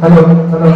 Hello hello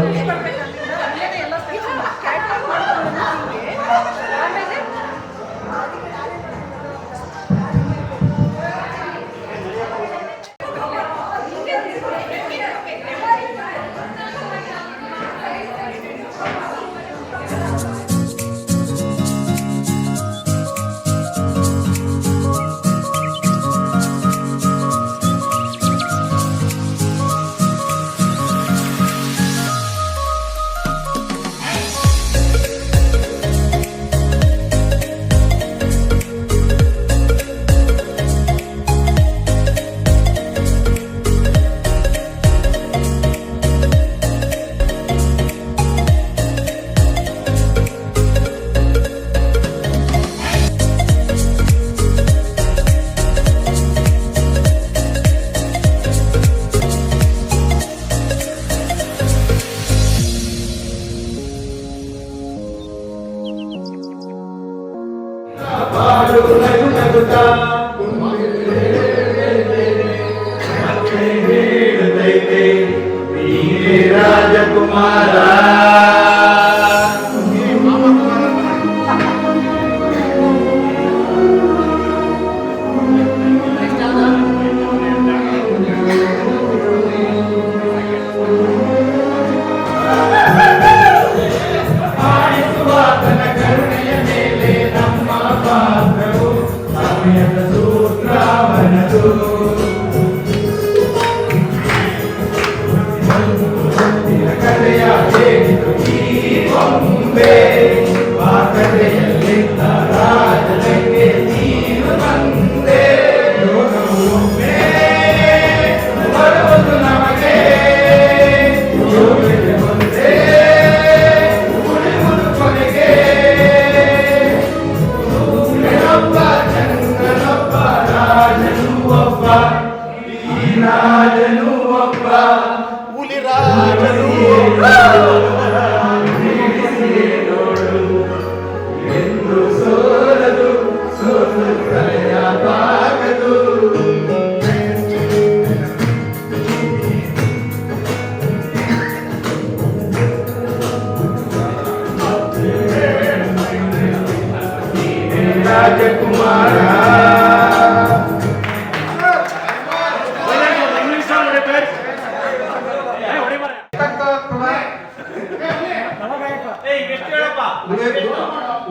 ರಾಜಕುಮಾರ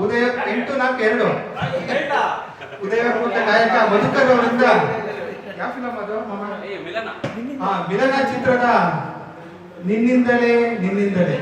ಉದಯ 8-4-2 ಉದಯಪುರ ನಾಯಕ ಮಧುಕರ್ ಅವರಿಂದ ಯಾವ ಫಿಲಂ ಅದು ಮಿಲನ ಚಿತ್ರದ ನಿನ್ನಿಂದಲೇ ನಿನ್ನಿಂದಲೇ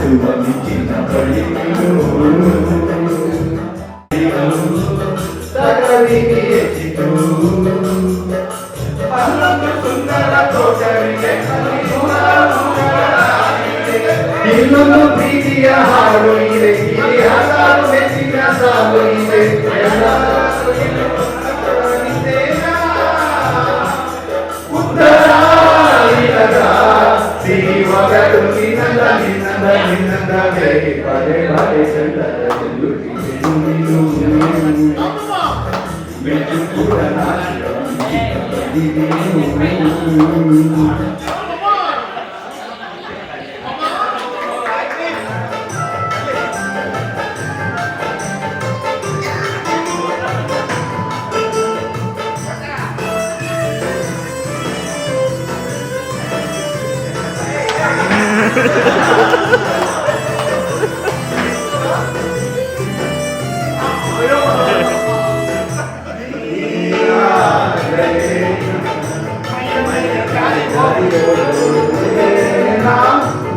ಮಾಡುವ ಮಿಂಚಿನ ಬಳಿಗಳು ತಗಲಿಗೆ ಹೆಚ್ಚಿತು ಅಲ್ಲೊಂದು ಸುಂದರ ತೋಟವಿದೆ ಇನ್ನೊಂದು ಪ್ರೀತಿಯ ಹಾಡು ಇದೆ ಇಲ್ಲಿ ಹತ್ತಾರು ಮೆಚ್ಚಿನ ಸಾಲು ಇದೆ ಉತ್ತರ ಇಲ್ಲದ ಸಿರಿಮಗಳು ನಿನ್ನದ ನಿನ್ನದ ನಿನ್ನದ ಬೇರೆ ಪದೇ ಪದೇ ಚಂದದಲ್ಲಿ ಬೆಟ್ಟು ಕೂಡ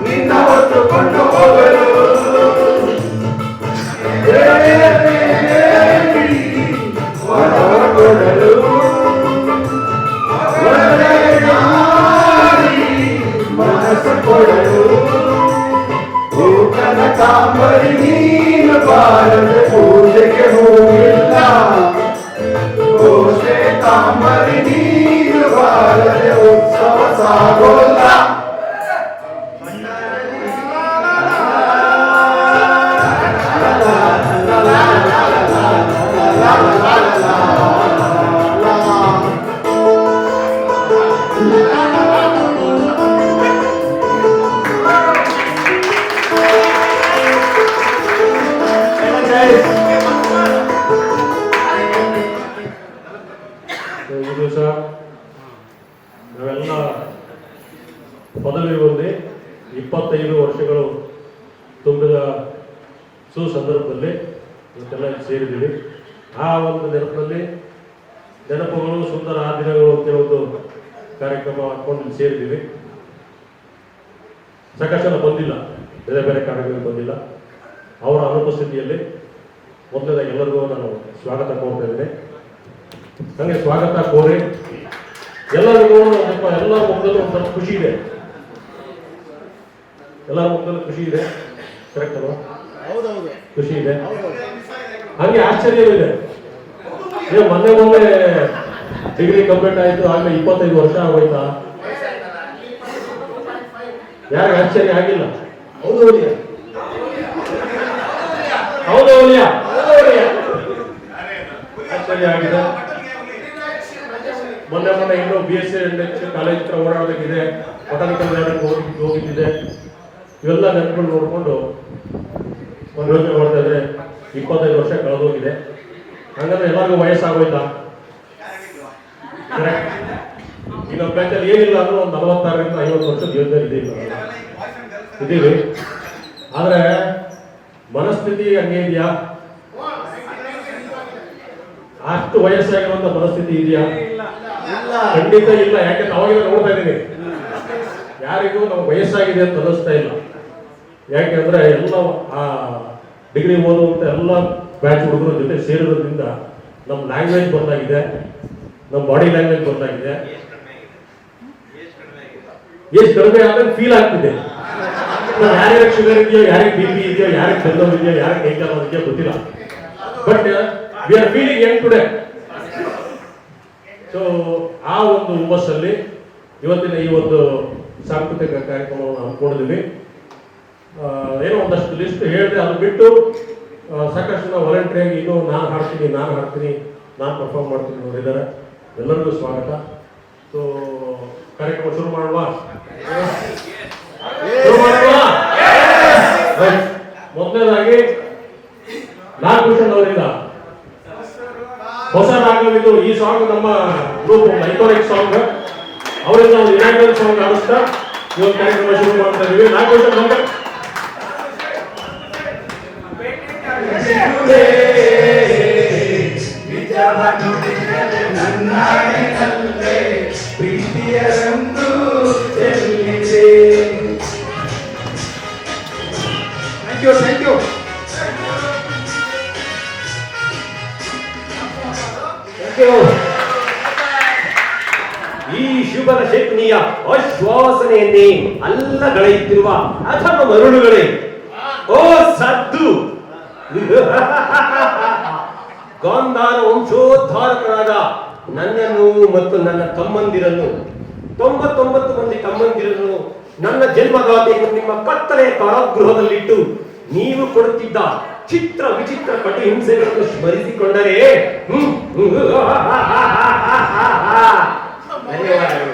ನಿನ್ನ ಹೊತ್ತುಕೊಂಡು ಹೋಗಲು ಕೊಡಲು ಮನಸ್ಸು ಕೊಡಲು ಕನಕಾಂಬರಿ ನೀನು ಬಾರದೆ ಪೂಜೆಗೆ ಹೋಗಿಲ್ಲ ಪೂಜೆ ಕಾಂಬರಿ ನೀನು ಬಾರದೆ ಉತ್ಸವ ಸಾಗೋಲ್ಲ ಈ ದಿವಸ ನಾವೆಲ್ಲ ಪದವಿ ಹೊಂದಿ 25 ವರ್ಷಗಳು ತುಂಬಿದ ಸುಸಂದರ್ಭದಲ್ಲಿ ಇವತ್ತೆಲ್ಲ ಸೇರಿದ್ದೀವಿ. ಆ ಒಂದು ನೆನಪಿನಲ್ಲಿ ನೆನಪುಗಳು ಸುಂದರ ಆ ದಿನಗಳು ಅಂತ ಒಂದು ಕಾರ್ಯಕ್ರಮ ಹಾಕೊಂಡು ಸೇರಿದ್ದೀವಿ. ಸಾಕಷ್ಟು ಜನ ಬಂದಿಲ್ಲ, ಬೇರೆ ಬೇರೆ ಕಾರ್ಯಕ್ರಮ ಬಂದಿಲ್ಲ. ಅವರ ಅನುಪಸ್ಥಿತಿಯಲ್ಲಿ ಮೊದಲನೇದಾಗಿ ಎಲ್ಲರಿಗೂ ನಾನು ಸ್ವಾಗತ ಕೋರ್ತಾ ಇದ್ದೇನೆ. ನನಗೆ ಸ್ವಾಗತ ಕೋರಿ ಎಲ್ಲರಿಗೂ ಸ್ವಲ್ಪ ಎಲ್ಲರ ಮುಖದಲ್ಲೂ ಒಂದು ಸ್ವಲ್ಪ ಖುಷಿ ಇದೆ. ಎಲ್ಲರ ಮುಖದಲ್ಲೂ ಖುಷಿ ಇದೆ, ಕರೆಕ್ಟ್ ಅಲ್ವಾ? ಖುಷಿ ಇದೆ. ಹಾಗೆ ಆಶ್ಚರ್ಯವಿದೆ. ಮೊನ್ನೆ ಡಿಗ್ರಿ ಕಂಪ್ಲೀಟ್ ಆಯ್ತು, ಆಗಲೇ 25 ವರ್ಷ ಆಗೋಯ್ತಾ? ಯಾರಿಗೆ ಆಶ್ಚರ್ಯ ಆಗಿಲ್ಲ? ಹೌದು ಆಶ್ಚರ್ಯ ಆಗಿದೆ. ಮೊನ್ನೆ ಇನ್ನೂ BSc ಕಾಲೇಜ್ ಹತ್ರ ಓಡಾಡೋದಕ್ಕಿದೆ, ಬಟಾನಿಕಲ್ ಗಾರ್ಡನ್ ಹೋಗಿದ್ದಿದೆ. ಇವೆಲ್ಲ ನೆನಪುಗಳು ನೋಡಿಕೊಂಡು ಒಂದು ಯೋಚನೆ ಮಾಡ್ತಾ ಇದ್ರೆ 25 ವರ್ಷ ಕಳೆದೋಗಿದೆ. ಹಂಗಂದ್ರೆ ಎಲ್ಲರಿಗೂ ವಯಸ್ಸಾಗೋಯ್ತಾ? ಈಗ ಪ್ಲೇಟಲ್ಲಿ ಏನಿಲ್ಲ ಅಂದ್ರೆ ಒಂದು 46ರಿಂದ 50 ವರ್ಷ ಜೀವನದಲ್ಲಿ ಇದೀವಿ. ಆದ್ರೆ ಮನಸ್ಥಿತಿ ಹಂಗೆ ಇದೆಯಾ? ಅಷ್ಟು ವಯಸ್ಸಾಗಿರುವಂತ ಮನಸ್ಥಿತಿ ಇದೆಯಾ? ಖಂಡಿತ ಇಲ್ಲ. ಯಾಕೆಂದ್ರೆ ಅವಾಗ ನೋಡ್ತಾ ಇದ್ದೀನಿ, ಯಾರಿಗೂ ನಮ್ಗೆ ವಯಸ್ಸಾಗಿದೆ ಅಂತ ಅನ್ನಿಸ್ತಾ ಇಲ್ಲ. ಯಾಕೆಂದ್ರೆ ಎಲ್ಲ ಆ ಡಿಗ್ರಿ ಓದುವಂತ ಎಲ್ಲ ಬ್ಯಾಚ್ ಹುಡುಗರ ಜೊತೆ ಸೇರಿರೋದ್ರಿಂದ ನಮ್ಮ ಲ್ಯಾಂಗ್ವೇಜ್ ಬದಲಾಗಿದೆ, ನಮ್ಮ ಬಾಡಿ ಲ್ಯಾಂಗ್ವೇಜ್ ಬದಲಾಗಿದೆ. ಎಷ್ಟು ಕಡಿಮೆ ಆದ್ರೆ ಫೀಲ್ ಆಗ್ತಿದೆ. ಯಾರ್ಯಾರಿಗೆ ಶುಗರ್ ಇದೆಯೋ, ಯಾರಿಗೆ BP ಇದೆಯೋ, ಯಾರಿಗೆ ಬೆಲ್ಲೋ ಇದೆಯೋ, ಯಾರಿಗೆ ಕೈ ಕಾಲು ಇದೆಯೋ ಗೊತ್ತಿಲ್ಲ. But we are feeling Young today. So ಆ ಒಂದು ಹುಮ್ಮಸ್ಸಲ್ಲಿ ಇವತ್ತಿನ ಈ ಒಂದು ಸಾಂಸ್ಕೃತಿಕ ಕಾರ್ಯಕ್ರಮವನ್ನು ಹಮ್ಮಿಕೊಂಡಿದ್ದೀವಿ. ಏನೋ ಒಂದಷ್ಟು ಲಿಸ್ಟ್ ಹೇಳಿದೆ, ಅದು ಬಿಟ್ಟು ಸಾಕಷ್ಟು ನಾವು ವಾಲಂಟ್ರಿಯಾಗಿ ಇನ್ನೂ ನಾನು ಹಾಡ್ತೀನಿ, ನಾನು ಪರ್ಫಾರ್ಮ್ ಮಾಡ್ತೀನಿ ನೋಡಿದ್ದಾರೆ. ಎಲ್ಲರಿಗೂ ಸ್ವಾಗತ. ಸೊ ಕಾರ್ಯಕ್ರಮ ಶುರು ಮಾಡುವ. ಮೊದಲನೇದಾಗಿ ನಾಗಭೂಷಣ್ ಅವರಿಂದ ಹೊಸ ರಾಗವಿದು ಈ ಸಾಂಗ್ ನಮ್ಮ ಗ್ರೂಪ್ ಐಕಾನಿಕ್ ಸಾಂಗ್, ಅವರಿಂದ ಒಂದು ಯುನೈಟೆಡ್ ಸಾಂಗ್ ಆಡಿಸ್ತಾ ಈ ಒಂದು ಕಾರ್ಯಕ್ರಮ ಶುರು ಮಾಡ್ತಾ ಇದೀವಿ. ನಾಗಭೂಷಣ್ ಅವರು ವಾಸನೆಯನ್ನೇ ಅಲ್ಲಗಳೆಯುತ್ತಿರುವ ಅಥವಾ ಮರುಳುಗಳೇ, ಓ ಸದ್ದು ಗಾಂಧಾರ ವಂಶೋದ್ಧಾರಕರಾದ ನನ್ನನ್ನು ಮತ್ತು ನನ್ನ ತಮ್ಮಂದಿರನ್ನು 99 ಮಂದಿ ತಮ್ಮಂದಿರನ್ನು ನನ್ನ ಜನ್ಮದಾತೆಯನ್ನು ನಿಮ್ಮ ಕತ್ತಲೆಯ ಕಾರಾಗೃಹದಲ್ಲಿಟ್ಟು ನೀವು ಕೊಡುತ್ತಿದ್ದ ಚಿತ್ರ ವಿಚಿತ್ರ ಕಟು ಹಿಂಸೆಗಳನ್ನು ಸ್ಮರಿಸಿಕೊಂಡರೆ ಧನ್ಯವಾದಗಳು.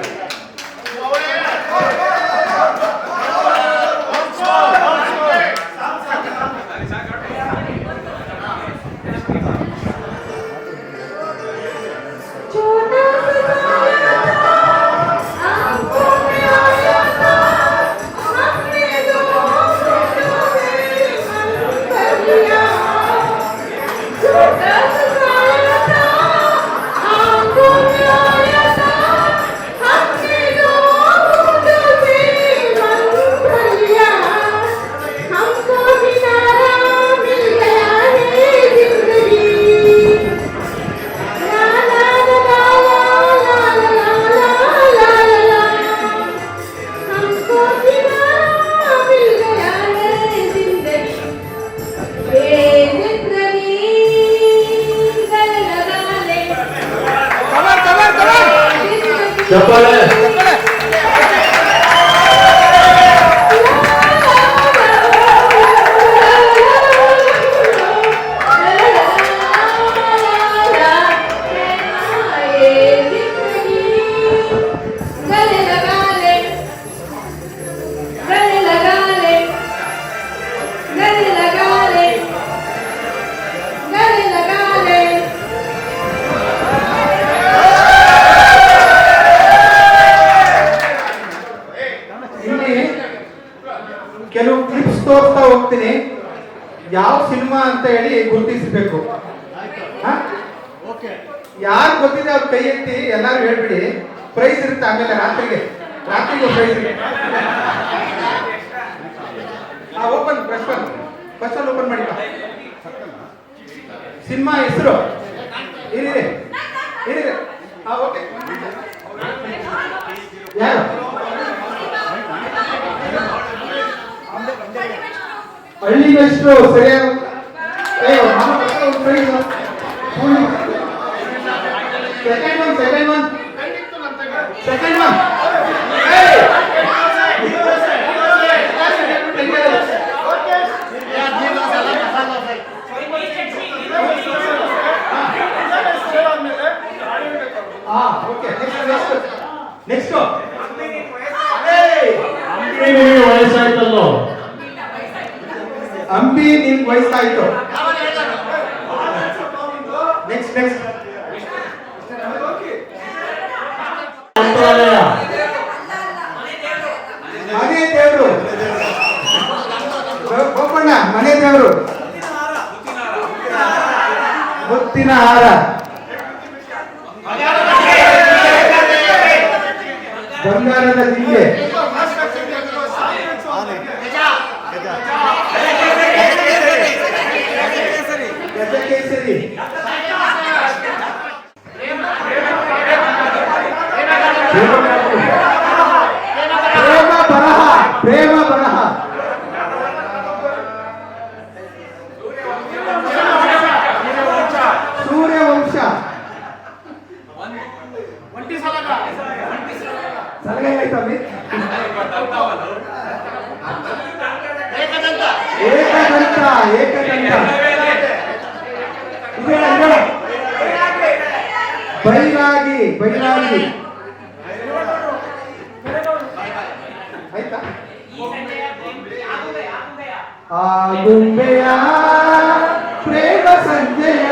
ಚಪ್ಪಾಳೆ. ಕೆಲವು ಕ್ಲಿಪ್ಸ್ ತೋರಿಸ್ತಾ ಹೋಗ್ತೀನಿ, ಯಾವ ಸಿನಿಮಾ ಅಂತ ಹೇಳಿ ಗುರುತಿಸಬೇಕು. ಯಾರು ಗೊತ್ತಿದೆ ಅವ್ರ ಕೈ ಎತ್ತಿ ಎಲ್ಲಾರು ಹೇಳ್ಬಿಡಿ. ಪ್ರೈಸ್ ಇರುತ್ತೆ ಆಮೇಲೆ ರಾತ್ರಿಗೂ ಪ್ರೈಸ್ ಇರುತ್ತೆ. ಓಪನ್ ಫಸ್ಟ್ ಓಪನ್ ಮಾಡಿ. ಸಿನಿಮಾ ಹೆಸರು ಏನಿದೆ? ಓಕೆ, ಯಾರು? ಹಳ್ಳಿ ಬೆಸ್ಟು ಸರಿಯಾದ ಸೆಕೆಂಡ್ ಒನ್ ನೆಕ್ಸ್ಟ್ ವಯಸ್ಸಾಯ್ತಲ್ಲೋ. ಅಂಬಿ ನಿನ್ ವಯಸ್ಸಾಯ್ತು. ನೆಕ್ಸ್ಟ್ ಮಂತ್ರಾಲಯ. ಮನೆ ದೇವರು ಗೋಪಣ್ಣ, ಮನೆ ದೇವರು ಮುತ್ತಿನ ಹಾರ. ಬಂಗಾರದ ಜಿಲ್ಲೆ ಗಜಕೇಸರಿ. ಪ್ರೇಮ ಬರಹ. ಸೂರ್ಯವಂಶ. ಸಲಗಾಯ್ತಲ್ಲಿ ಏಕದಂತ. ಬೈರಾಗಿ ಆಯ್ತಾ? ಗುಂಬೆಯ ಪ್ರೇಮ ಸಂಜಯ.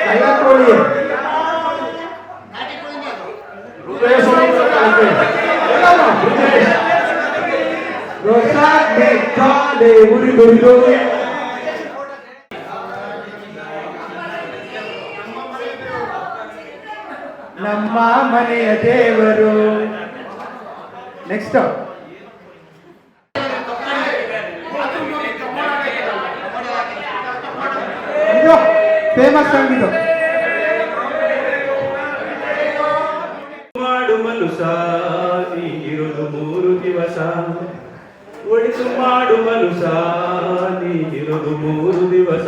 ಕಳ್ಳಕೋಳಿ. ನಮ್ಮ ಮನೆಯ ದೇವರು. ನೆಕ್ಸ್ಟ್ ಇದು ಫೇಮಸ್ ಸಾಂಗ್. ಇದು ನೀನಿರೋದು 3 ದಿವಸ. ಒಳಿತು ಮಾಡು ಮನುಸ ನೀನಿರೋದು 3 ದಿವಸ.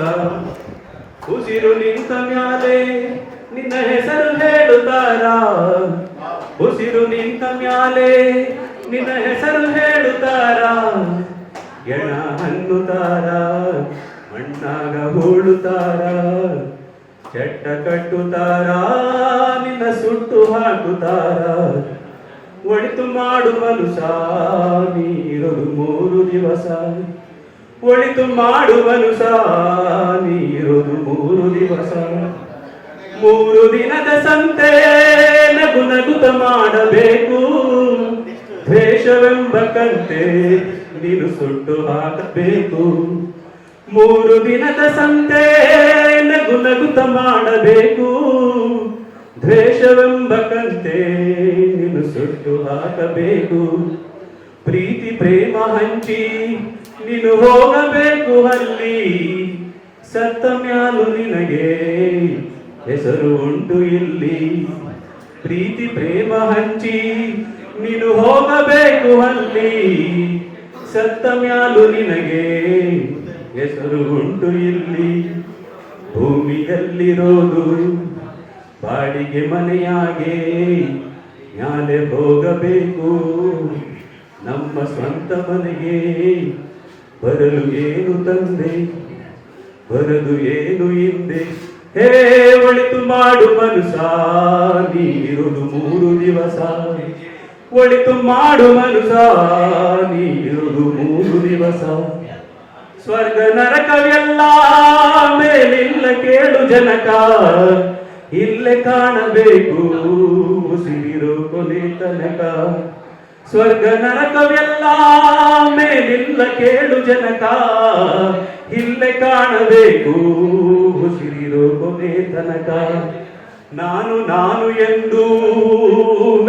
ಉಸಿರು ನಿಂತ ಮ್ಯಾಲೆ ನಿನ್ನ ಹೆಸರು ಹೇಳುತ್ತಾರ. ಉಸಿರು ನಿಂತ ಮ್ಯಾಲೆ ನಿನ್ನ ಹೆಸರು ಹೇಳುತ್ತಾರ. ಎಣ ಹನ್ನುತ್ತಾರ, ಮಣ್ಣಾಗ ಹೂಳುತ್ತಾರ. ಚಟ್ಟ ಕಟ್ಟುತ್ತಾರ, ನಿನ್ನ ಸುಟ್ಟು ಹಾಕುತ್ತಾರ. ಒಳಿತು ಮಾಡು ಮನುಸ ನೀರೋದು 3 ದಿವಸ. ಒಳಿತು ಮಾಡು ಮನುಸ ನೀರೋದು 3 ದಿವಸ. 3 ದಿನದ ಸಂತೆ ನಗು ನಗುತ ಮಾಡಬೇಕು. ದ್ವೇಷವೆಂಬ ಕಂತೆ ನೀನು ಸುಟ್ಟು ಹಾಕಬೇಕು. 3 ದಿನದ ಸಂತೆ ನಗು ನಗುತ ಮಾಡಬೇಕು. ದ್ವೇಷವೆಂಬ ಕಂತೆ ನೀನು ಸುಟ್ಟು ಹಾಕಬೇಕು. ಪ್ರೀತಿ ಪ್ರೇಮ ಹಂಚಿ ನೀನು ಹೋಗಬೇಕು ಅಲ್ಲಿ. ಸತ್ತ ಮ್ಯಾಲು ನಿನಗೆ ಹೆಸರು ಉಂಟು ಇಲ್ಲಿ. ಪ್ರೀತಿ ಪ್ರೇಮ ಹಂಚಿ ನೀನು ಹೋಗಬೇಕು ಅಲ್ಲಿ. ಸತ್ತ ಮ್ಯಾಲು ನಿನಗೆ ಹೆಸರು ಉಂಟು ಇಲ್ಲಿ. ಭೂಮಿಯಲ್ಲಿರೋದು ಬಾಡಿಗೆ ಮನೆಯಾಗೆ ಮ್ಯಾಲೆ ಹೋಗಬೇಕು. ನಮ್ಮ ಸ್ವಂತ ಮನೆಗೆ ಬರಲು ಏನು ತಂದೆ, ಬರದು ಏನು ಹಿಂದೆ. ಹೇ ಒಳಿತು ಮಾಡು ಮನುಸ ನೀರುದು 3 ದಿವಸ. ಒಳಿತು ಮಾಡು ಮನುಸ ನೀರುದು 3 ದಿವಸ. ಸ್ವರ್ಗ ನರಕವೆಲ್ಲ ಮೇಲಿಲ್ಲ ಕೇಳು ಜನಕ. ಇಲ್ಲೇ ಕಾಣಬೇಕು ಉಸಿರಿರೋ ಕೊನೆ ತನಕ. ಸ್ವರ್ಗ ನರಕವೆಲ್ಲ ಮೇಲಿಲ್ಲ ಕೇಳು ಜನಕ. ಇಲ್ಲೇ ಕಾಣಬೇಕು ಉಸಿರಿರೋ ಕೊನೆ ತನಕ. ನಾನು ನಾನು ಎಂದು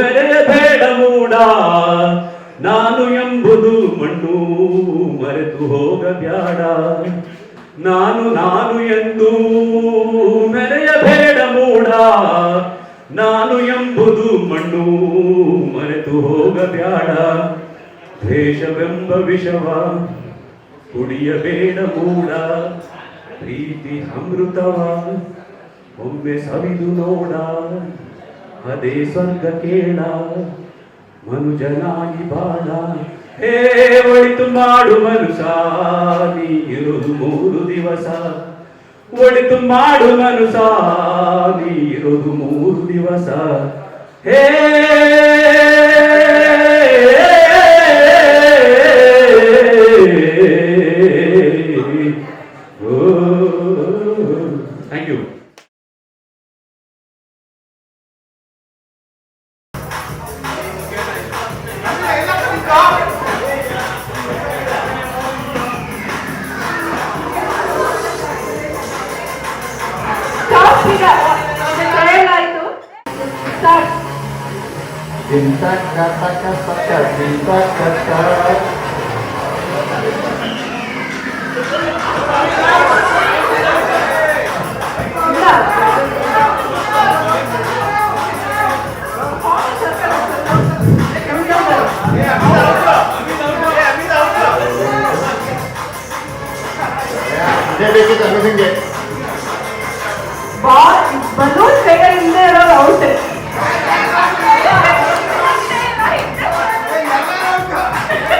ಮೆರೆಯಬೇಡ ಮೂಡ. ನಾನು ಎಂಬುದು ಮಣ್ಣು ಮರೆತು ಹೋಗಬ್ಯಾಡ. ನಾನು ನಾನು ಎಂದು ಮೆರೆಯಬೇಡ ಮೂಡ. ನಾನು ಎಂಬುದು ಮಣ್ಣು ಮರೆತು ಹೋಗಬ್ಯಾಡ. ದ್ವೇಷವೆಂಬ ವಿಷವ ಕುಡಿಯಬೇಡ ಮೂಡ. ಪ್ರೀತಿ ಅಮೃತವ ಒಮ್ಮೆ ಸವಿದು ನೋಡ. ಅದೇ ಸ್ವರ್ಗ ಕೇಳ ಮನುಜನಾಗಿ ಬಾಳ. ಹೇ ಒಳಿತು ಮಾಡು ಮನುಸ ನೀರುದು 3 ದಿವಸ. ಒಳಿತು ಮಾಡು ಮನುಸ ನೀರುದು 3 ದಿವಸ. ಹೇ ಥ್ಯಾಂಕ್ ಯು. ಬಲೂನ್ ಕೈಗಳು ಇಲ್ಲದೆ ಇರೋದು out.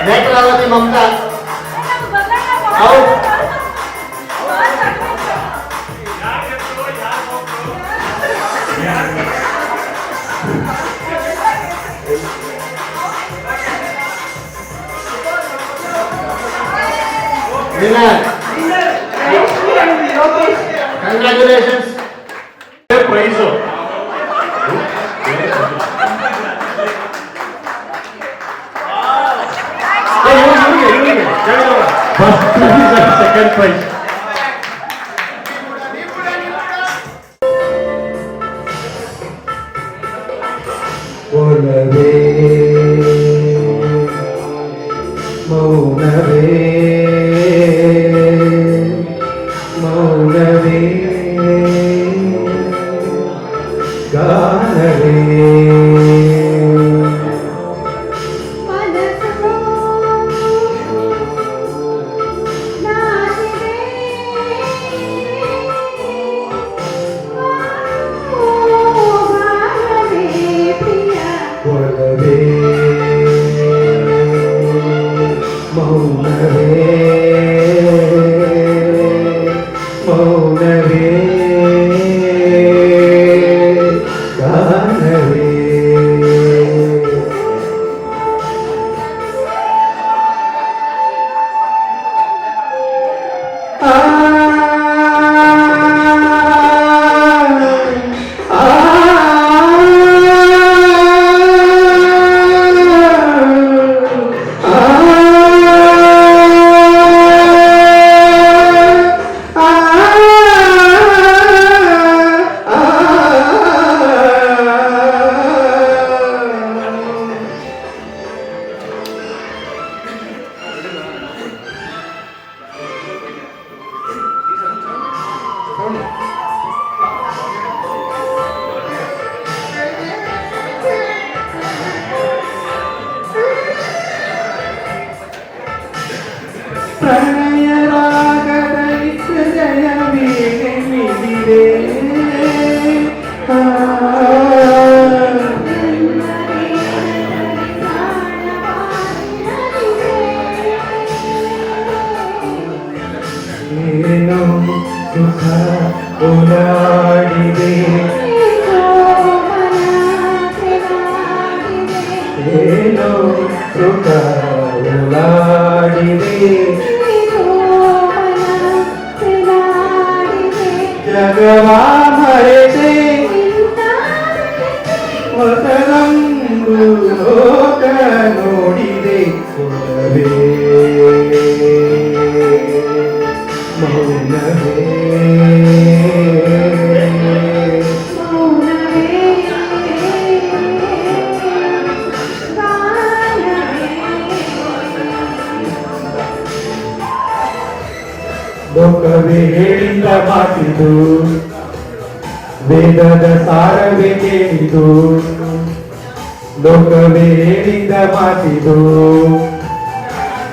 Netravati Mamata out. Winner. Congratulations. Price first prize, second prize. ಒಲವೇ ಮೌನವೇ ಮೌನವೇ ಗಾನವೇ ಮೌನವೇ ಪ್ರಣಯ ರಾಗದಲ್ಲಿ ಹೃದಯ ವೀಣೆ ಮಿಡಿದೆ ಏನೋ ಸುಖ ಓಲಾಡಿದೆ ಏನೋ ಸುಖ ಓಲಾಡಿದೆ ಜಗವಾ ಮರೆತೆ ಹೊಸದೊಂದು ಲೋಕ ನೋಡಿದೆ ಕೊಡವೇ ಮೌನವೇ ಲೋಕವೇ ಹೇಳಿದ ಮಾತಿದು ವೇದದ ಸಾರವೇ ಕೇಳಿದು ಲೋಕವೇ ಹೇಳಿದ ಮಾತಿದು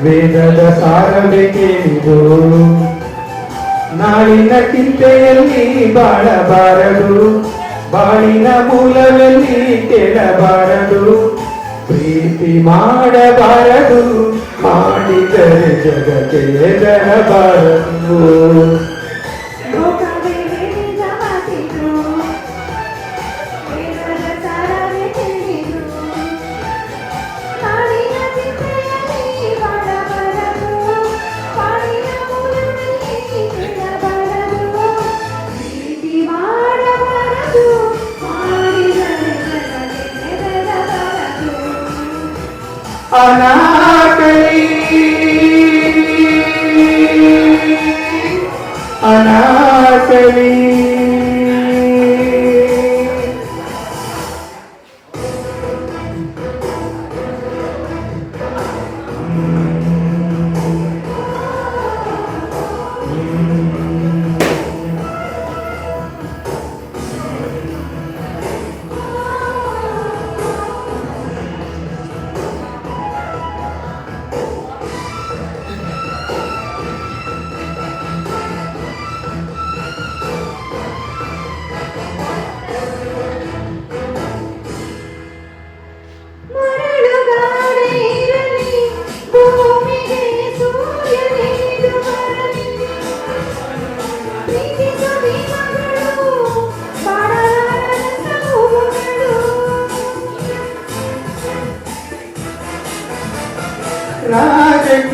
ವೇದದ ಸಾರವೇ ಕೇಳಿದು ನಾಳಿನ ಚಿಂತೆಯಲ್ಲಿ ಬಾಳಬಾರದು ಬಾಳಿನ ಮೂಲದಲ್ಲಿ ಕೇಳಬಾರದು ಪ್ರೀತಿ ಮಾಡಬಾರದು ಮಾಡಿದರೆ ಜಗಕ್ಕೆ ಎದರಬಾರದು ಅನಾಕಲಿ ಅನಾಕಲಿ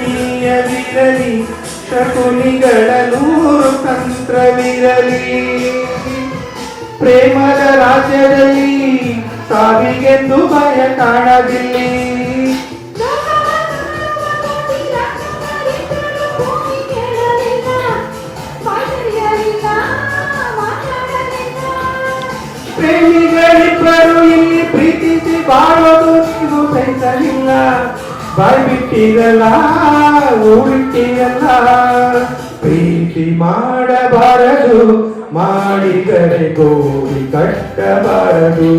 ರಾಜಕೀಯವಿರಲಿ ಶಕುನಿಗಳ ನೂರು ತಂತ್ರವಿರಲಿ ಪ್ರೇಮದ ರಾಜ್ಯದಲ್ಲಿ ಸಾವಿಗೆಂದು ಭಯ ಕಾಣದಿಲ್ಲಿ ಪ್ರೇಮಿಗಳಿಬ್ಬರು ಇಲ್ಲಿ ಪ್ರೀತಿಸಿ ಬಾಳೋದು ನೀವು ಸಹಿಸಲಿಲ್ಲ ಬಾಯ್ ಬಿಟ್ಟಿರಲ್ಲ ಊರಿಟ್ಟಿರಲ್ಲ ಪ್ರೀತಿ ಮಾಡಬಾರದು ಮಾಡಿದರೆ ಗೋರಿ ಕಟ್ಟಬಾರದು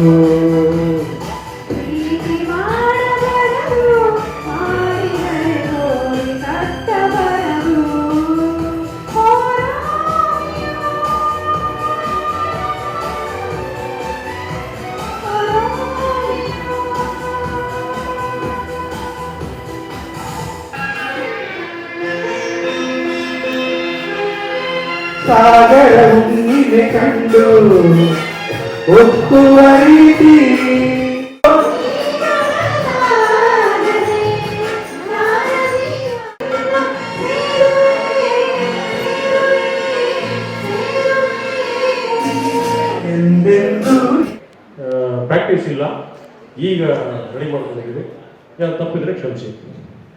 ಸಾಗರ ಹುಣ್ಣಿಮೆ ಕಂಡು ಒಪ್ಪುವ ರೀತಿ ಪ್ರಾಕ್ಟೀಸ್ ಇಲ್ಲ, ಈಗ ರೆಡಿ ಮಾಡ್ಕೊಂಡಿದ್ದೀವಿ. ನಾನು ತಪ್ಪಿದ್ರೆ ಕ್ಷಮಿಸಿ.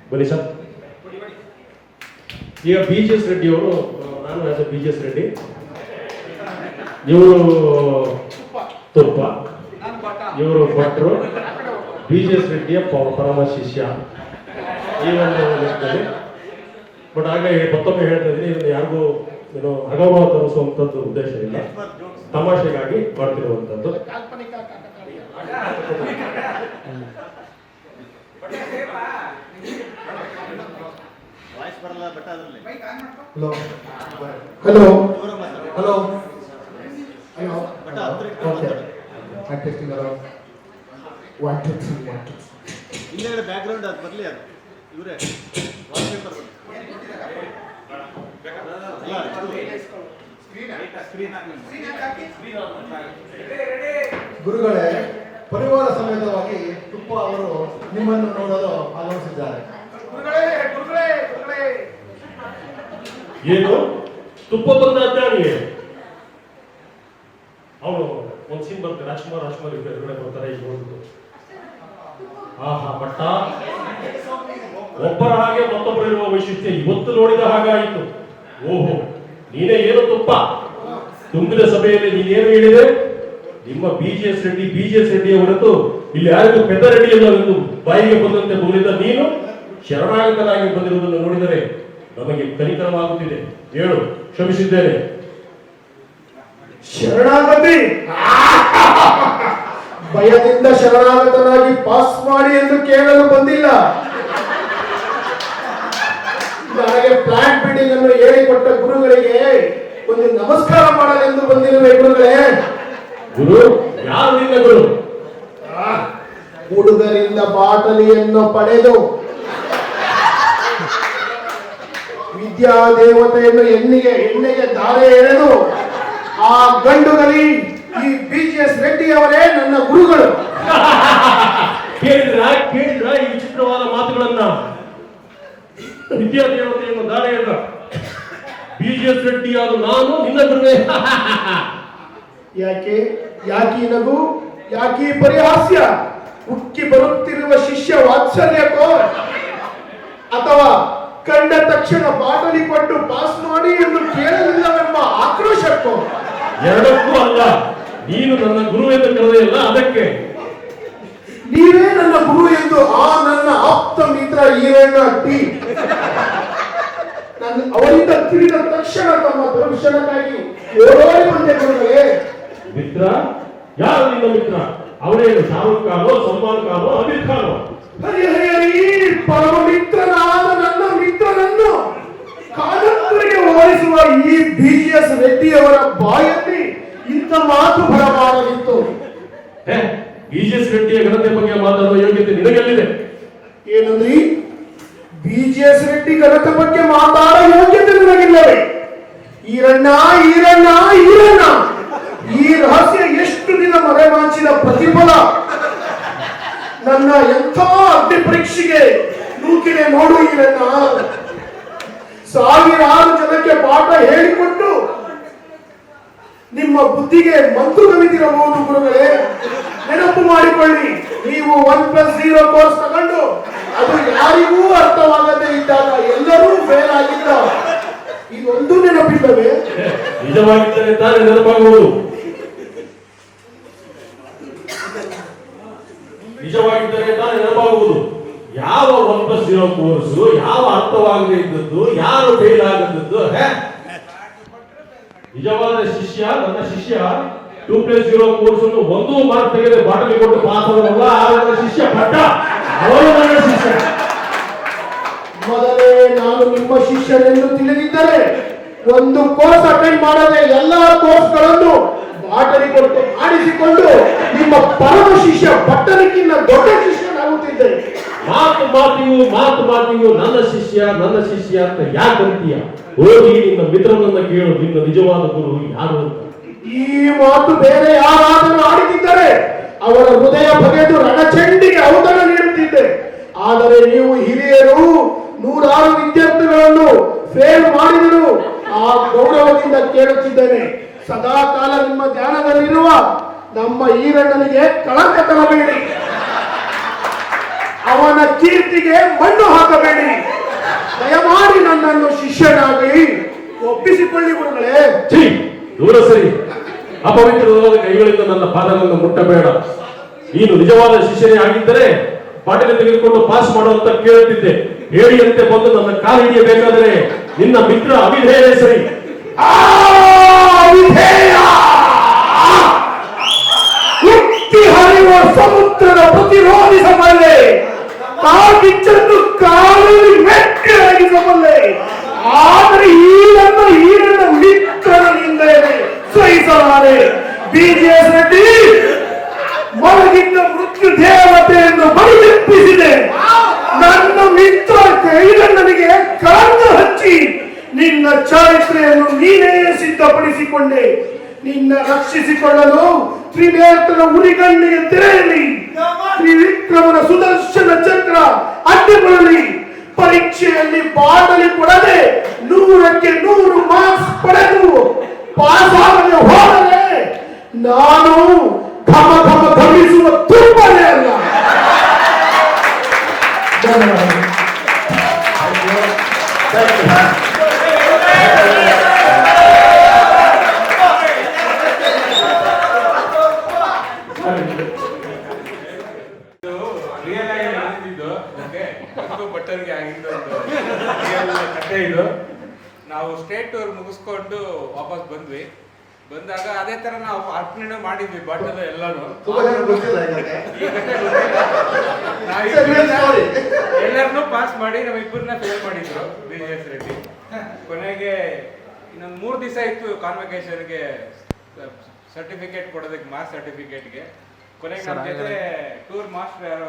ಬನ್ನಿ ಸರ್. ಈಗ BGS ರೆಡ್ಡಿ ಅವರು, ನಾನು ಆಸ್ ಎ BGS ರೆಡ್ಡಿ, ಇವರು ತುಪ್ಪ, ಇವರು ಭಟ್ರು, BGS ರೆಡ್ಡಿಯ ಪರಮ ಶಿಷ್ಯ ಈ ಒಂದು ಲೆಕ್ಕದಲ್ಲಿ. ಬಟ್ ಹಾಗೆ ಮತ್ತೊಮ್ಮೆ ಹೇಳ್ತಾ ಇದ್ದೀನಿ, ಇದನ್ನು ಯಾರಿಗೂ ಏನೋ ಅಗೌರವ ತರಿಸುವಂಥದ್ದು ಉದ್ದೇಶ ಇಲ್ಲ, ತಮಾಷೆಗಾಗಿ ಮಾಡ್ತಿರುವಂಥದ್ದು. Hello hello hello okay testing hello 1 2 3 1 2 ಇಲ್ಲೇ ಬ್ಯಾಕ್ಗ್ರೌಂಡ್ ಅದು ಬರಲಿ, ಅದು ಇವರೇ ವಾಲ್ಪೇಪರ್ ಗುರುಗಳೇ, ಪರಿವಾರ ಸಮೇತವಾಗಿ ತುಪ್ಪ ಅವರು ನಿಮ್ಮನ್ನು ನೋಡಲು ಆಗಮಿಸಿದ್ದಾರೆ. ಏನು ತುಪ್ಪ ಬಂದ ಅಜ್ಞಾನಿಗೆ ಅವನು ಒಂದು ಸೀನ್ ಬರುತ್ತೆ, ರಾಜ್ಕುಮಾರ್ ಎದುರುಗಡೆ ಬರ್ತಾರೆ. ಈಗ ನೋಡ್ಬಿಟ್ಟು ಆಹಾ ಮಟ್ಟ, ಒಬ್ಬರ ಹಾಗೆ ಮತ್ತೊಬ್ಬರಿರುವ ವೈಶಿಷ್ಟ್ಯ ಇವತ್ತು ನೋಡಿದ ಹಾಗಾಯಿತು. ಓಹೋ, ನೀನೇ ಏನು ತುಪ್ಪ, ತುಂಬಿದ ಸಭೆಯಲ್ಲಿ ನೀನೇನು ಹೇಳಿದೆ? ನಿಮ್ಮ BGS ರೆಡ್ಡಿಯ ಹೊರತು ಇಲ್ಲಿ ಯಾರಿಗೂ ಪೆದ್ದ ರೆಡ್ಡಿ ಇಲ್ಲ ಎಂದು ಬಾಯಿಗೆ ಬಂದಂತೆ ಬೋಲಿದ ನೀನು ಶರಣಾಗತನಾಗಿ ಬಂದಿರುವುದನ್ನು ನೋಡಿದರೆ ನಮಗೆ ಕನಿಕರವಾಗುತ್ತಿದೆ. ಹೇಳು, ಕ್ಷಮಿಸಿದ್ದೇನೆ. ಶರಣಾಗತಿ ಭಯದಿಂದ ಶರಣಾಗತನಾಗಿ ಪಾಸ್ ಮಾಡಿ ಎಂದು ಕೇಳಲು ಬಂದಿಲ್ಲ. ನನಗೆ ಪ್ಲಾಂಟ್ ಬಿಲ್ಡಿಂಗ್ ಅನ್ನು ಹೇಳಿಕೊಟ್ಟ ಗುರುಗಳಿಗೆ ಒಂದು ನಮಸ್ಕಾರ ಮಾಡಲೆಂದು ಬಂದಿರುವೆ. ಗುರುಗಳೇ, ಗುರು ಯಾರು ನಿನ್ನ ಗುರು? ಹುಡುಗರಿಂದ ಬಾಟಲಿಯನ್ನು ಪಡೆದು ವಿದ್ಯಾ ದೇವತೆಯನ್ನು ಎಣ್ಣೆಗೆ ದಾರೆ ಎಳೆದು ಆ ಗಂಡುಗಲಿ ಈ BGS ರೆಡ್ಡಿ ಅವರೇ ನನ್ನ ಗುರುಗಳು. ಕೇಳಿದ್ರ ಈ ವಿಚಿತ್ರವಾದ ಮಾತುಗಳನ್ನ? ವಿದ್ಯಾ ದೇವತೆಯನ್ನು ದಾರೆ ಎಳೆದ BGS ರೆಡ್ಡಿ ಆದ ನಾನು ನಿನ್ನ ಗುರುವೇ? ಯಾಕೆ ಈ ನಗು, ಯಾಕೆ ಈ ಪರಿಹಾಸ್ಯ? ಉಕ್ಕಿ ಬರುತ್ತಿರುವ ಶಿಷ್ಯ ವಾತ್ಸಲ್ಯಕ್ಕೋ ಅಥವಾ ಕಂಡ ತಕ್ಷಣ ಬಾಟಲಿ ಕೊಟ್ಟು ಪಾಸ್ ಮಾಡಿ ಎಂದು ಕೇಳಲಿಲ್ಲವೆಂಬ ಆಕ್ರೋಶಕ್ಕೋ? ಎರಡಕ್ಕೂ ಅಲ್ಲ. ನೀನು ನನ್ನ ಗುರು ಎಂದು ಕರೆದೆಯಲ್ಲ, ಅದಕ್ಕೆ. ನೀವೇ ನನ್ನ ಗುರು ಎಂದು ಆ ನನ್ನ ಆಪ್ತ ಮಿತ್ರ ಈರಣ್ಣ ಟಿ ಅವರಿಂದ ತಿಳಿದ ತಕ್ಷಣ ತಮ್ಮ ದರ್ಶನಕ್ಕಾಗಿ ಓಡೋಡಿ ಬಂದೆ. ಗುರುಗಳೇ, ಮಿತ್ರ? ಯಾರು ನಿನ್ನ ಮಿತ್ರ? ಅವನೇನು ಶಾರುಖ್ ಖಾನೋ, ಸಲ್ಮಾನ್ ಖಾನೋ, ಅಮೀರ್ ಖಾನೋ? ಹರಿ ಪರಮ ಮಿತ್ರನಾದ ನನ್ನ ಮಿತ್ರನನ್ನು ಕಾದಂಬರಿಗೆ ಹೋಲಿಸುವ ಈ BGS ರೆಡ್ಡಿಯವರ ಬಾಯಲ್ಲಿ ಇಂಥ ಮಾತು ಬರಬಾರದಿತ್ತು. BGS ರೆಡ್ಡಿಯ ಘನತೆ ಬಗ್ಗೆ ಮಾತಾಡುವ ಯೋಗ್ಯತೆ ನಿನಗೆಲ್ಲಿದೆ? ಏನಂದ್ರಿ? BGS ರೆಡ್ಡಿ ಘನತೆ ಬಗ್ಗೆ ಮಾತಾಡೋ ಯೋಗ್ಯತೆ ನನಗಿಲ್ಲವೇ? ಈರಣ್ಣ ಈ ರಹಸ್ಯ ಎಷ್ಟು ದಿನ ಮರೆಮಾಚಿದ ಪ್ರತಿಫಲ. ನನ್ನ ಎಂಥ ಅಗ್ನಿ ಪರೀಕ್ಷೆಗೆ ನೂಕಿದೆ ನೋಡು ಈರಣ್ಣ. ಸಾವಿರಾರು ಜನಕ್ಕೆ ಪಾಠ ಹೇಳಿಕೊಟ್ಟು ನಿಮ್ಮ ಬುದ್ಧಿಗೆ ಮಂತ್ರ ಕವಿತಿರಬಹುದು. ಗುರುಗಳೇ, ನೆನಪು ಮಾಡಿಕೊಳ್ಳಿ, ನೀವು 1+0 ಕೋರ್ಸ್ ತಗೊಂಡು ಅದು ಯಾರಿಗೂ ಅರ್ಥವಾಗದೇ ಇದ್ದಾಗ ಎಲ್ಲರೂ ಫೇಲ್ ಆಗಿದ್ದ. ಇದೊಂದು ನೆನಪಿಲ್ಲವೇ? ನಿಜವಾಗಿದ್ದರೆ ತಾನೇ ನೆನಪಾಗುವುದು. ಯಾವ 1+0 ಕೋರ್ಸು, ಯಾವ ಅರ್ಥವಾಗದೇ ಇದ್ದದ್ದು, ಯಾರು ಫೇಲ್ ಆಗದದ್ದು? ನಿಜವಾದ ಶಿಷ್ಯ, ನನ್ನ ಶಿಷ್ಯ 2+0 ಕೋರ್ಸ್ ಅನ್ನು 1 ಮಾರ್ಕ್ ತೆಗೆದು ಬಾಟಲಿ ಕೊಟ್ಟು ಪಾಸ್ ಆದವಲ್ಲ, ನನ್ನ ಶಿಷ್ಯ ಭಟ್ಟ, ಅವರು ನನ್ನ ಶಿಷ್ಯ. ಮೊದಲೇ ನಾನು ನಿಮ್ಮ ಶಿಷ್ಯನೆಂದು ತಿಳಿದಿದ್ದರೆ ಒಂದು ಕೋರ್ಸ್ ಅಟೆಂಡ್ ಮಾಡದೆ ಎಲ್ಲಾ ಕೋರ್ಸ್ಗಳನ್ನು ಬಾಟಲಿ ಕೊಟ್ಟು ಮಾಡಿಸಿಕೊಂಡು ನಿಮ್ಮ ಪರಮ ಶಿಷ್ಯ ಭಟ್ಟನಿಗಿಂತ ದೊಡ್ಡ ಶಿಷ್ಯನಾಗುತ್ತಿದ್ದೆ. ಮಾತು ನನ್ನ ಶಿಷ್ಯ ಅಂತ ಯಾಕೆ ಅಂತೀಯ? ಹೋಗಿ ನಿನ್ನ ಮಿತ್ರನನ್ನ ಕೇಳು, ನಿನ್ನ ನಿಜವಾದ ಗುರು ಯಾರು ಅಂತ. ಈ ಮಾತು ಬೇರೆ ಯಾರಾದರೂ ಆಡಿದ್ದರೆ ಅವರ ಹೃದಯ ಬಗೆದು ರಣಚಂಡಿಗೆ ಔತಣ ನೀಡುತ್ತಿದ್ದೆ. ಆದರೆ ನೀವು ಹಿರಿಯರು ನೂರಾರು ವಿದ್ಯಾರ್ಥಿಗಳನ್ನು ಫೇಲ್ ಮಾಡಿದರು. ಆ ಗೌರವದಿಂದ ಕೇಳುತ್ತಿದ್ದೇನೆ, ಸದಾ ಕಾಲ ನಿಮ್ಮ ಧ್ಯಾನದಲ್ಲಿರುವ ನಮ್ಮ ಈರಣ್ಣನಿಗೆ ಕಳಂಕ ತರಬೇಡಿ, ಅವನ ಕೀರ್ತಿಗೆ ಮಣ್ಣು ಹಾಕಬೇಡಿ. ದಯಮಾಡಿ ನನ್ನನ್ನು ಶಿಷ್ಯನಾಗಿ ಒಪ್ಪಿಸಿಕೊಳ್ಳಿ ಗುರುಗಳೇ. ಛೀ, ದೂರ ಸರಿ. ಅಪವಿತ್ರವಾದ ಕೈಗಳಿಂದ ನನ್ನ ಪಾದಗಳನ್ನು ಮುಟ್ಟಬೇಡ. ನೀನು ನಿಜವಾದ ಶಿಷ್ಯನೇ ಆಗಿದ್ದರೆ ಪಾಠ ತೆಗೆದುಕೊಂಡು ಪಾಸ್ ಮಾಡುವಂತ ಕೇಳುತ್ತಿದ್ದೆ. ಹೇಳಿಯಂತೆ ಬಂದು ನನ್ನ ಕಾಲು ಹಿಡಿಯಬೇಕಾದರೆ ನಿನ್ನ ಮಿತ್ರ ಅವಿಧೇಯ ಸರಿ. ವಿಧೇಯ ಉಕ್ಕಿ ಹರಿಯುವ ಸಮುದ್ರದ ಪ್ರತಿರೋಧಿಸಬಲ್ಲೆ, ಕಾಗಿಚ್ಚನ್ನು ಕಾಲಲ್ಲಿ ಮೆಟ್ಟಿಯಾಗಿಸಬಲ್ಲೆ. ಆದರೆ ಈರಣ್ಣ ಮಿತ್ರನ ನಿಂದನೆ ಸಹಿಸಲಾರೆ. BJS ರೆಡ್ಡಿ ಮಲಗಿದ್ದ ಮೃತ್ಯು ದೇವತೆಯನ್ನು ಬಡಿದೆಪ್ಪಿಸಿದೆ. ನನ್ನ ಮಿತ್ರ ಈರಣ್ಣನಿಗೆ ಕಳಂಕ ಹಚ್ಚಿ ನಿನ್ನ ಚಾರಿತ್ರೆಯನ್ನು ನೀನೇ ಸಿದ್ಧಪಡಿಸಿಕೊಂಡೆ. ನಿನ್ನ ರಕ್ಷಿಸಿಕೊಳ್ಳಲು ತ್ರಿನೇತ್ರನ ಉರಿಗಣ್ಣಿಗೆ ತೆರೆಯಲಿ, ತ್ರಿವಿಕ್ರಮನ ಸುದರ್ಶನ ಚಕ್ರ ಅಡ್ಡಿಕೊಳ್ಳಲಿ. ಪರೀಕ್ಷೆಯಲ್ಲಿ ಬಾಟಲಿ ಕೊಡದೆ 100ಕ್ಕೆ 100 ಮಾರ್ಕ್ಸ್ ಪಡೆದು ಪಾಸಾಗದೆ ಹೋದರೆ ನಾನು ಘಮ ಘಮ ಘಮಿಸುವ ತುಂಬನೇ ಅಲ್ಲ. ರಿಯಲ್ ಆಗಿ ನಡೆದಿದ್ದು ಬಟ್ಟರ್ಗೆ ಆಗಿದ್ದು ಕಥೆ ಇದು. ನಾವು ಸ್ಟೇಟ್ ಟೂರ್ ಮುಗಿಸ್ಕೊಂಡು ವಾಪಸ್ ಬಂದಾಗ ಅದೇ ತರ ನಾವು ಅರ್ಪಣೆ ಮಾಡಿದ್ವಿ ಬಾಟಲ್ ಎಲ್ಲಾನು. ಎಲ್ಲರನ್ನೂ ಪಾಸ್ ಮಾಡಿ ನಾವ್ ಇಬ್ಬರನ್ನ ಫೇಲ್ ಮಾಡಿದ್ರು BJS ರೆಡ್ಡಿ. ಕೊನೆಗೆ ಇನ್ನೊಂದು 3 ದಿವಸ ಇತ್ತು ಕಾನ್ವೊಕೇಶನ್ಗೆ ಸರ್ಟಿಫಿಕೇಟ್ ಕೊಡೋದಕ್ಕೆ, ಮಾರ್ಕ್ಸ್ ಸರ್ಟಿಫಿಕೇಟ್ಗೆ. ಕೊನೆಗೆ ನಮ್ಮ ಜೊತೆ ಟೂರ್ ಮಾಸ್ಟರ್ ಯಾರೋ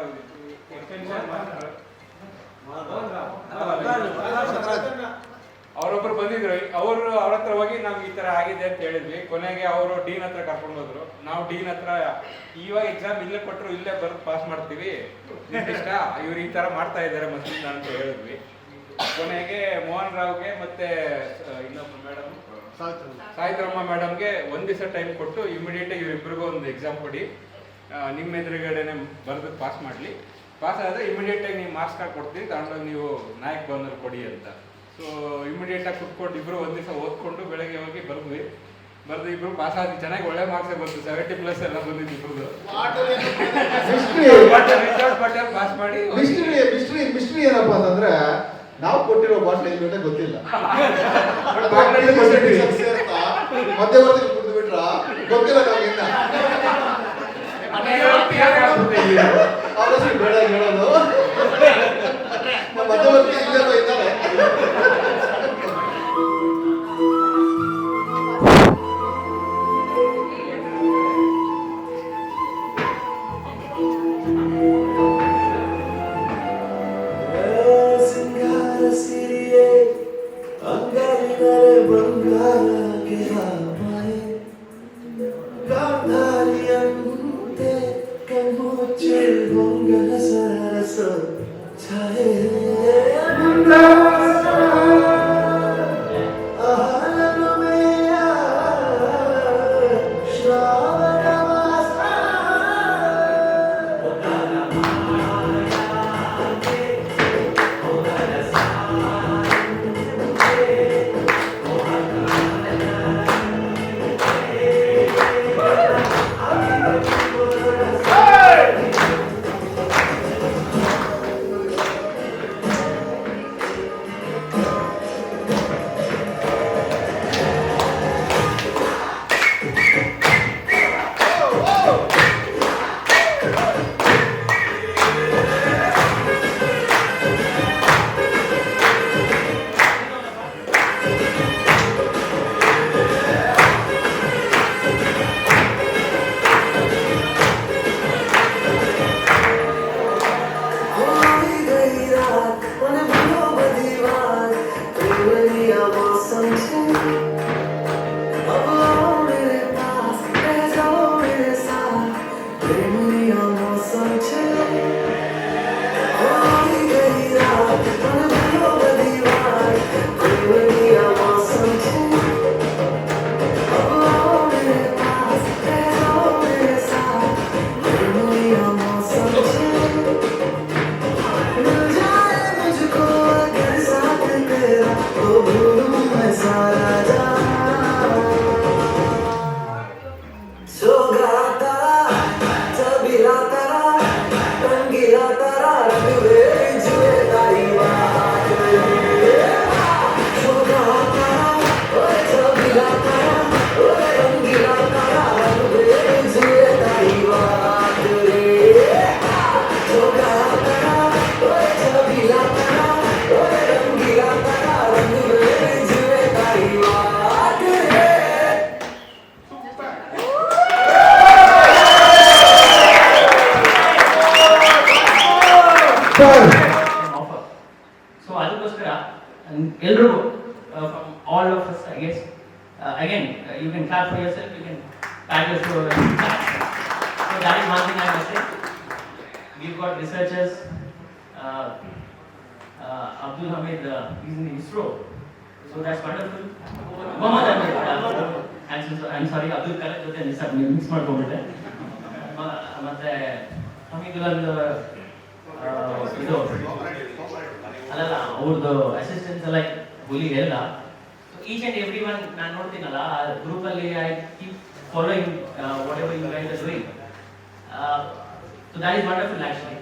ಅವರೊಬ್ರು ಬಂದಿದ್ರು. ಅವ್ರ ಹತ್ರ ಹೋಗಿ ನಮ್ಗೆ ಈ ತರ ಆಗಿದೆ ಅಂತ ಹೇಳಿದ್ವಿ. ಕೊನೆಗೆ ಅವರು ಡೀನ್ ಹತ್ರ ಕರ್ಕೊಂಡು ಹೋದ್ರು. ನಾವು ಡೀನ್ ಹತ್ರ ಇವಾಗ ಎಕ್ಸಾಮ್ ಇಲ್ಲೇ ಕೊಟ್ಟರು ಇಲ್ಲೇ ಬರೆದು ಪಾಸ್ ಮಾಡ್ತೀವಿ, ಇಷ್ಟ ಇವ್ರು ಈ ತರ ಮಾಡ್ತಾ ಇದ್ದಾರೆ ಮೊದಲಿಂದ ಅಂತ ಹೇಳಿದ್ವಿ. ಕೊನೆಗೆ ಮೋಹನ್ ರಾವ್ಗೆ ಮತ್ತೆ ಇನ್ನೊಬ್ಬ ಮೇಡಮ್ ಸಾಯಿತ್ರಮ್ಮ ಮೇಡಮ್ಗೆ 1 ದಿವಸ ಟೈಮ್ ಕೊಟ್ಟು ಇಮಿಡಿಯೇಟ್ ಇವ್ರಿಬ್ರಿಗೂ ಒಂದು ಎಕ್ಸಾಮ್ ಕೊಡಿ, ನಿಮ್ಮ ಎದುರುಗಡೆನೆ ಬರೆದು ಪಾಸ್ ಮಾಡಲಿ. ಪಾಸ್ ಆದರೆ ಇಮಿಡಿಯೇಟ್ ಆಗಿ ನೀವು ಮಾರ್ಕ್ಸ್ ಕಾರ್ಡ್ ಕೊಡ್ತೀವಿ, ತಗೊಂಡೋಗಿ ನೀವು ನಾಯಕ್ ಬಂದಲ್ಲಿ ಕೊಡಿ ಅಂತ. ಸೊ ಇಮಿಡಿಯೇಟ್ ಆಗಿ ಕುತ್ಕೊಂಡು ಇಬ್ರು 1 ದಿವಸ ಓದ್ಕೊಂಡು ಬೆಳಗ್ಗೆ ಹೋಗಿ ಬರೆದು ಇಬ್ರು ಪಾಸ್ ಆಗಿ ಚೆನ್ನಾಗಿ ಒಳ್ಳೆ ಮಾರ್ಕ್ಸ್ ಬಂತು. 70+ ಎಲ್ಲ ಬಂದಿದ್ದು ಇಬ್ರದ್ದು. ಪಾಸ್ ಮಾಡಿ ಮಿಸ್ಟ್ರಿ ಏನಪ್ಪ ಅಂತಂದ್ರೆ ನಾವು ಕೊಟ್ಟಿರೋ ಬಾಟ್ಲ್ ಏನು ಅಂತ ಗೊತ್ತಿಲ್ಲ. ಮಧ್ಯವರ್ತಿ ಕುಡಿದು ಬಿಟ್ರ ಗೊತ್ತಿಲ್ಲ ನಮಗಿನ್ನ. ಅವರಷ್ಟು ಬೇಡ ಹೇಳೋದು. ಮಧ್ಯವರ್ತಿ ಇಲ್ಲೇ ಇದ್ದಾರೆ. ಸೂಪರ್. ಆಫರ್. ಸೊ ಅದಕ್ಕೋಸ್ಕರ ಎಲ್ರಿಗೂ from all of us I guess again you can clap for yourself, you can pack your so that is one thing I must say. We've got researchers, Abdul Hamid, he's in ISRO, so that's wonderful. Mohammad Hamid, I'm sorry, Abdul Kalam jothe mix ಮಾಡ್ಕೊಂಡ್ಬಿಟ್ಟೆ. ಮತ್ತೆ ಹಮೀದುಲ್ ಇದು ಅಲ್ಲಲ್ಲ ಅವ್ರದ್ದು assistants ಎಲ್ಲ ಹುಲಿ ಎಲ್ಲ. So each and every one ನಾನು ನೋಡ್ತೀನಲ್ಲ ಗ್ರೂಪಲ್ಲಿ I keep following whatever you guys are doing. So that is wonderful actually.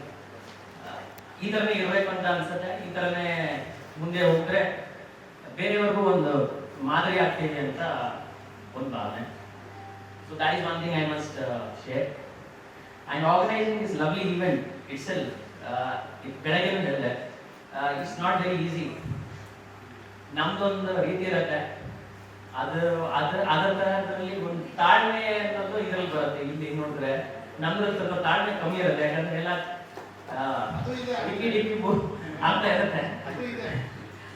ಈ ಥರನೇ ಇರಬೇಕು ಅಂತ ಅನ್ಸುತ್ತೆ. ಈ ಥರನೇ ಮುಂದೆ ಹೋಗ್ರೆ ಬೇರೆಯವ್ರಿಗೂ ಒಂದು ಮಾದರಿ ಆಗ್ತಿದೆ ಅಂತ ಒಂದು ಭಾವನೆ. So that is one thing I must share. And organising this lovely event itself, ಬೆಳಗ್ಗೆ ಹೇಳಿದೆ, ಇಟ್ಸ್ ನಾಟ್ ವೆರಿ ಈಸಿ. ನಮ್ದೊಂದು ರೀತಿ ಇರುತ್ತೆ, ಅದರ ತರದಲ್ಲಿ ಒಂದು ತಾಳ್ಮೆ ಅನ್ನೋದು ಇದರಲ್ಲಿ ಬರುತ್ತೆ. ಇಲ್ಲಿ ನೋಡಿದ್ರೆ ನಮ್ದ್ರಲ್ಲಿ ಸ್ವಲ್ಪ ತಾಳ್ಮೆ ಕಮ್ಮಿ ಇರುತ್ತೆ, ಯಾಕಂದ್ರೆ ಎಲ್ಲ ಡಿಕ್ಕಿ ಆಗ್ತಾ ಇರುತ್ತೆ.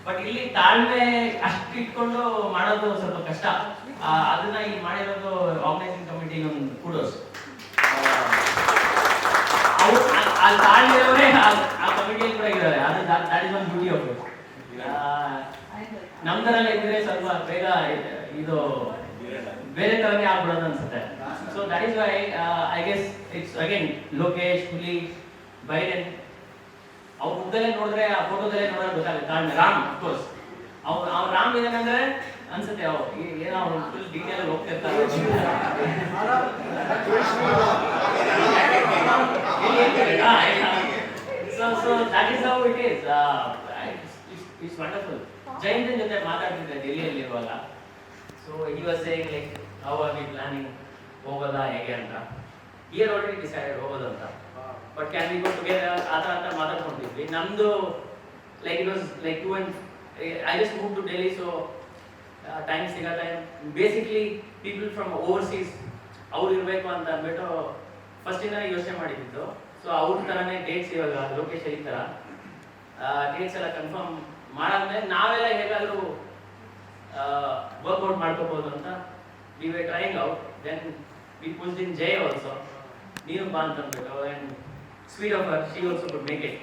ಬಟ್ ಇಲ್ಲಿ ತಾಳ್ಮೆ ಅಷ್ಟು ಇಟ್ಕೊಂಡು ಮಾಡೋದು ಸ್ವಲ್ಪ ಕಷ್ಟ. ಅದನ್ನ ಇಲ್ಲಿ ಮಾಡಿರೋದು ಆರ್ಗನೈಸಿಂಗ್ ಕಮಿಟಿ ಒಂದು ಕುಡೋಸ್. ಅವ್ರು ಅಲ್ಲಿ ತಾಳ್ಮೆಯವರೇ ಆ ಕಮಿಟಿಯಲ್ಲಿ ಕೂಡ ಇದ್ದಾರೆ. ಅದು that is one beauty of it. ನಮ್ದರಲ್ಲಿ ಇದ್ರೆ ಸ್ವಲ್ಪ ಬೇಗ ಇದು ಬೇರೆ ತರನೇ ಆಗ್ಬಿಡೋದು ಅನ್ಸುತ್ತೆ. So that is why I guess it's again Lokesh, ಹುಲಿ, ಬೈರನ್ ಅವ್ರ ಮುದ್ದಲ್ಲೇ ನೋಡಿದ್ರೆ, ಆ ಫೋಟೋದಲ್ಲೇ ನೋಡಿದ್ರೆ ಗೊತ್ತಾಗುತ್ತೆ ತಾಳ್ಮೆ. ರಾಮ್ ಅಫ್ಕೋರ್ಸ್ ಅವ್ರು ರಾಮ್ ಇದಾನಂದ್ರೆ ಅನ್ಸುತ್ತೆ ಏನೋ ಅವ್ರು ಫುಲ್ ಡೀಟೇಲ್ ಹೋಗ್ತಿರ್ತಾರೆ. So that is how it is. It's wonderful. ಜೈಂದನ್ ಜೊತೆ ಮಾತಾಡ್ತಿದ್ದೆ ಡೆಲ್ಲಿಯಲ್ಲಿ ಇರುವಾಗ. So he was saying like how are we planning, ಹೋಗೋದಾ ಹೇಗೆ ಅಂತ. ಇಯರ್ ಆಲ್ರೆಡಿ ಡಿಸೈಡೆಡ್ ಹೋಗೋದು ಅಂತ. But can we go together ಆ ಥರ ಅಂತ ಮಾತಾಡ್ಕೊಂಡಿದ್ವಿ. ನಮ್ಮದು like it was like two and I just move to Delhi. So time ಸಿಗಲ್ಲ. ಬೇಸಿಕ್ಲಿ ಪೀಪಲ್ ಫ್ರಮ್ ಓವರ್ಸೀಸ್ ಅವ್ರು ಇರಬೇಕು ಅಂತ ಅಂದ್ಬಿಟ್ಟು ಫಸ್ಟಿಂದನೇ ಯೋಚನೆ ಮಾಡಿದ್ದು. ಸೊ ಅವ್ರ ಥರನೇ ಡೇಟ್ಸ್ ಇವಾಗ ಲೋಕೇಶ್ ಈ ಥರ ಡೇಟ್ಸ್ ಎಲ್ಲ ಕನ್ಫರ್ಮ್ ಮಾಡಾದ್ಮೇಲೆ ನಾವೆಲ್ಲ ಹೇಗಾದರೂ ವರ್ಕೌಟ್ ಮಾಡ್ಕೋಬೋದು ಅಂತ we were trying out. Then we pushed in Jai also, ನೀನು ಬಾ ಅಂತ ಅಂದ್ಬಿಟ್ಟು. And sweet of her, she also could make it.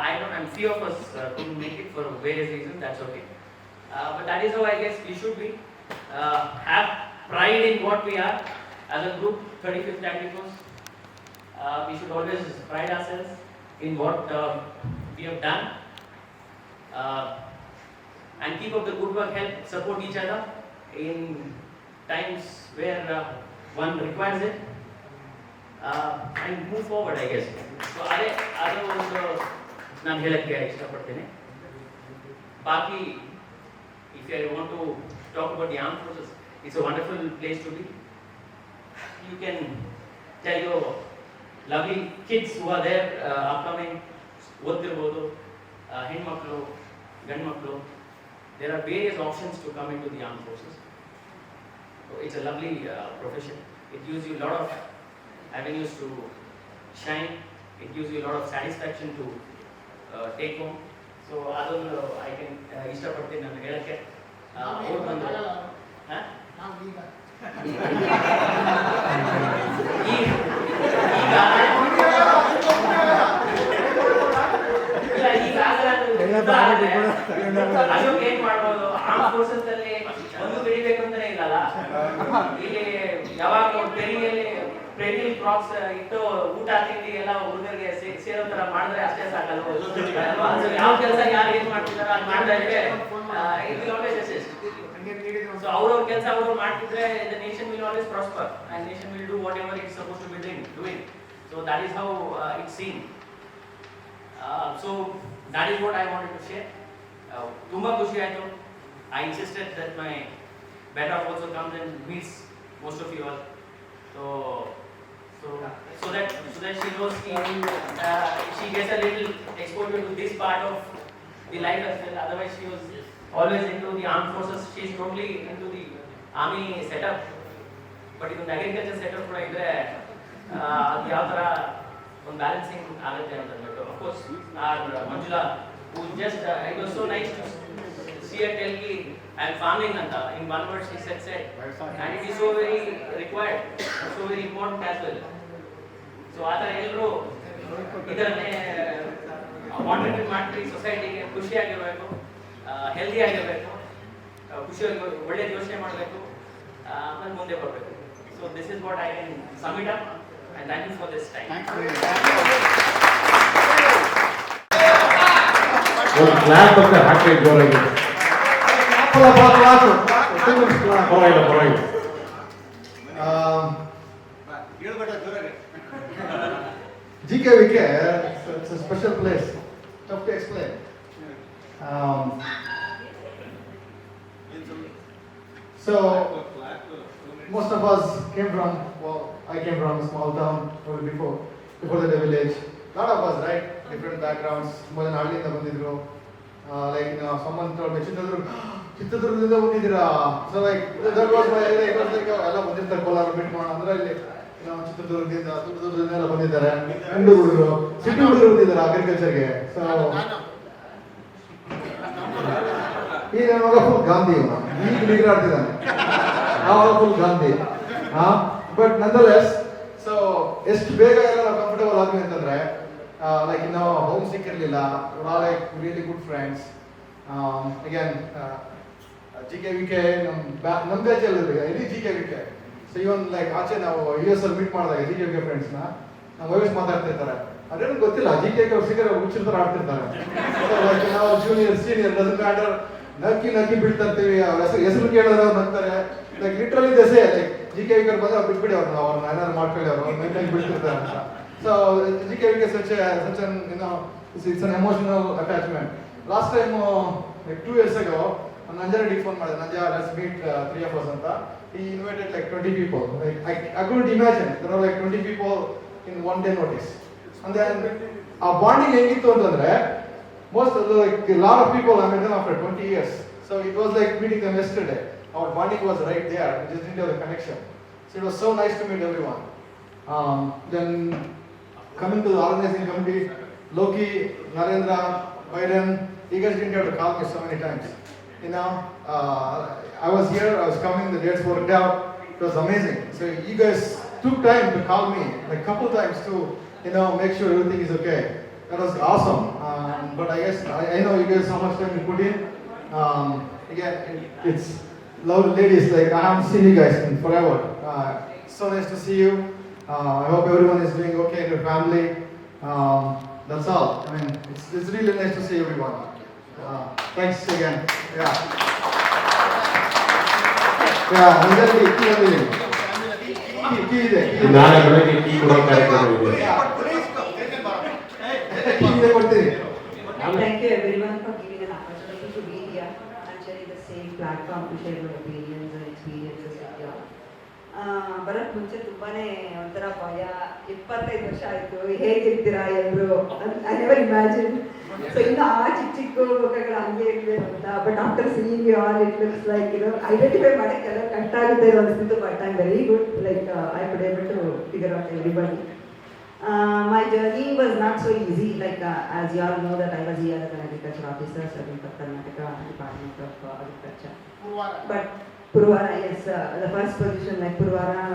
I don't, I'm few of us couldn't make it for various reasons, that's okay. But that is how I guess we should be. Have pride in what we are as a group, 35th Tacticos. We should always pride ourselves in what we have done. And keep up the good work, help support each other in times where one requires it. And move forward, I guess. So ಅದು ಒಂದು ನಾನು ಹೇಳಕ್ಕೆ ಇಷ್ಟಪಡ್ತೇನೆ. ಬಾಕಿ if I want to talk about the armed forces, it's a wonderful place to be. You can tell your lovely kids who are there upcoming, ಓದ್ತಿರ್ಬೋದು, ಹೆಣ್ಮಕ್ಳು, ಗಂಡ್ಮಕ್ಳು, there are various options to come into the armed forces. So it's a lovely profession. It gives you a lot of avenues to shine. It gives you a lot of satisfaction to take home. So ಅದೊಂದು I can ಇಷ್ಟಪಡ್ತೀನಿ ನಾನು ಹೇಳಕ್ಕೆ. ಅವ್ರು ಬಂದು ಅಶೋಕ್ ಏನ್ ಮಾಡ್ಬೋದು, arm forces ಅಲ್ಲಿ ಒಂದು ಬೆಳಿಬೇಕು ಅಂತಾನೆ ಇಲ್ಲಲ್ಲ. ಇಲ್ಲಿ ಯಾವಾಗ ಟ್ರೈನಿಂಗಲ್ಲಿ ಟ್ರೈನಿಂಗ್ ಕ್ರಾಪ್ಸ್ ಇಟ್ಟು ಊಟ ತಿಂಡಿ ಎಲ್ಲ ಹುಡುಗರಿಗೆ ಸೇರೋ ತರ ಮಾಡಿದ್ರೆ ಅಷ್ಟೇ ಸಾಕಲ್ಲ. ಯಾವ ಕೆಲಸ ಯಾರು ಏನ್ ಮಾಡ್ತಿದಾರೋ ಅದು ಮಾಡ್ತಾ ಇದ್ರೆ it will always assist. So ಅವ್ರವ್ರ ಕೆಲಸ ಅವರು ಮಾಡ್ತಿದ್ರೆ the nation will always prosper and nation will do whatever it's supposed to be doing. So that is how it's seen. So that is what I wanted to share. ತುಂಬಾ ಖುಷಿ ಆಯ್ತು. I insisted that my better also comes and meets most of you all. So that she knows she gets a little exposure to this part of the life as well. Otherwise she was always into the armed forces. She is totally into the army setup. But in the agriculture setup ಕೂಡ ಇದ್ರೆ ಅದು ಯಾವ ತರ ಒಂದು balancing ಆಗುತ್ತೆ ಅಂತ ಅಂದ್ಬಿಟ್ಟು of course Manjula who just it was so nice to see her tell me I'm farming ಅಂತ in one word she said and it is so very required, so very important as well. So ಆ ಥರ ಎಲ್ಲರೂ ಇದನ್ನೇ contribute ಮಾಡ್ತೀವಿ ಸೊಸೈಟಿಗೆ, ಖುಷಿಯಾಗಿರಬೇಕು, healthy ಆಗಿರಬೇಕು, ಖುಷಿಯಾಗಿ ಒಳ್ಳೆಯ ಯೋಚನೆ ಮಾಡಬೇಕು, ಆಮೇಲೆ ಮುಂದೆ ಬರಬೇಕು. So this is what I can submit up and thank you for this time. ಒಂದು ಕ್ಲಾಪ್ ಅಂತ ಹಾಕಿ ಜೋರಾಗಿ. ಪರವಾಗಿಲ್ಲ. GKVK, it's a special place. Tough to explain. So most of us came from, well, I came from a small town before the village. Lot of us, right? Different backgrounds. More than hardly ಬಂದಿದ್ರು. Like, you know, someone told me, ಚಿತ್ರದುರ್ಗದಿಂದ ಬಂದಿದ್ದೀರಾ? So like, that was my area. It was like, ಎಲ್ಲ ಬಂದಿರ್ತಾರೆ ಕೋಲಾರ ಬಿಟ್ಟು ಮಾಡೋಣ ಅಂದ್ರೆ ಇಲ್ಲಿ ಚಿತ್ರದುರ್ಗದಿಂದ ಎಲ್ಲ ಬಂದಿದ್ದಾರೆ. ಬೆಂಗಳೂರು ಹುಡುಗರು, ಸಿಟಿ ಹುಡುಗರು ಬಂದಿದ್ದಾರೆ ಅಗ್ರಿಕಲ್ಚರ್ಗೆ. ಸೊ ಈ ನನ್ನ ಮಗ ಫುಲ್ ಗಾಂಧಿ ಇವನು, ಈಗ ನಿಗ್ರಾಡ್ತಿದ್ದಾನೆ. ನಾವು ಫುಲ್ ಗಾಂಧಿ. ಬಟ್ ನಂದಲೆಸ್, ಸೊ ಎಷ್ಟು ಬೇಗ ಎಲ್ಲ ನಾವು ಕಂಫರ್ಟಬಲ್ ಆದ್ವಿ ಅಂತಂದ್ರೆ, like, you know, ಹೋಮ್ ಸಿಕ್ ಇರಲಿಲ್ಲ. All like really good friends. Again GKVK ನಮ್ಮ ಬ್ಯಾಚಲ್ಲಿ ಇಡೀ GKVK. ಸೊ ಇವನ್ ಲೈಕ್ ಆಚೆ ನಾವು US ಅಲ್ಲಿ ಮೀಟ್ ಮಾಡಿದಾಗ GKVK ಫ್ರೆಂಡ್ಸ್ನ ನಾವು ವಯಸ್ಸು ಮಾತಾಡ್ತಿರ್ತಾರೆ. ಅದೇನು ಗೊತ್ತಿಲ್ಲ, GKVK ಅವ್ರು ಸಿಕ್ಕರೆ ಹುಚ್ಚಿರ್ತಾರೆ ಆಡ್ತಿರ್ತಾರೆ. ಸೊ ಲೈಕ್ ನಾವು ಜೂನಿಯರ್ ಸೀನಿಯರ್ ಡಸಂಟ್ ಮ್ಯಾಟರ್, ನಕ್ಕಿ ಬೀಳ್ತಾ ಇರ್ತೀವಿ. ಅವ್ರ ಹೆಸರು ಕೇಳಿದ್ರೆ ಅವ್ರು ನಗ್ತಾರೆ. ಲೈಕ್ ಲಿಟ್ರಲಿ ದಸೆ ಲೈಕ್ GKVK ಅವ್ರು ಬಂದ್ರೆ ಅವ್ರು ಬಿಟ್ಬಿಡಿ ಅವ್ರನ್ನ ಏನಾದ್ರು ಮಾಡ್ಕೊಳ್ಳಿ, ಅವ್ರು ನಗ್ಗಿ ಬಿಡ್ತಿರ್ತಾರೆ ಅಂತ. So GKVK such an, you know, it's an emotional attachment. Last time like 2 years ago, Nanja Reddy phone ಮಾಡಿದ, Nanja, let's meet 3 of us ಅಂತ. He invited like 20 people. Like I couldn't imagine there were like 20 people in one day notice. And then our bonding ಹೆಂಗಿತ್ತು ಅಂತಂದ್ರೆ, most of the, like a lot of people I met them after 20 years. So it was like meeting them yesterday. Our bonding was right there. We just didn't have the connection. So it was so nice to meet everyone. Then coming to the organizing committee, Loki, Narendra, Biden, you guys didn't have to call me so many times. You know, I was here, I was coming, the dates worked out, it was amazing. So you guys took time to call me, like couple times to, you know, make sure everything is okay. That was awesome. But I guess, I know you guys how much time you put in. Again, it's lovely ladies, like I haven't seen you guys in forever. So nice to see you. I hope everyone is doing okay in your family. That's all. I mean, it's really nice to see everyone. Thanks again. Yeah. ನಾಳೆ ಬೆಳಗ್ಗೆ tea ಕೊಡೋ ಕಾರ್ಯಕ್ರಮ ಇದೆ. Thank you everyone for giving an opportunity to be here and sharing the same platform to share your opinions and experiences with you. ಬರೋಕ್ಕೆ ಮುಂಚೆ ತುಂಬಾನೇ ಒಂಥರ ಭಯ, 25 ವರ್ಷ ಆಯ್ತು, ಹೇಗಿರ್ತೀರಾ ಎಲ್ಲರೂ ಐ ನೆವರ್ ಇಮ್ಯಾಜಿನ್. ಸೊ ಇನ್ನು ಆ ಚಿಕ್ಕ ಮುಖಗಳು ಹಂಗೆ ಇರ್ಬೇಕು ಅಂತ. But after seeing you all it looks like, you know, identify ಮಾಡೋಕ್ಕೆಲ್ಲ ಕಷ್ಟ ಆಗುತ್ತೆ ಅನಿಸ್ತಿತ್ತು. But I am very good, like I could able to figure out everybody. My journey was not so easy, like as you all know that I was here as an agriculture officer serving for Karnataka Department of Agriculture. But Purvara, yes, the first position like Purvara,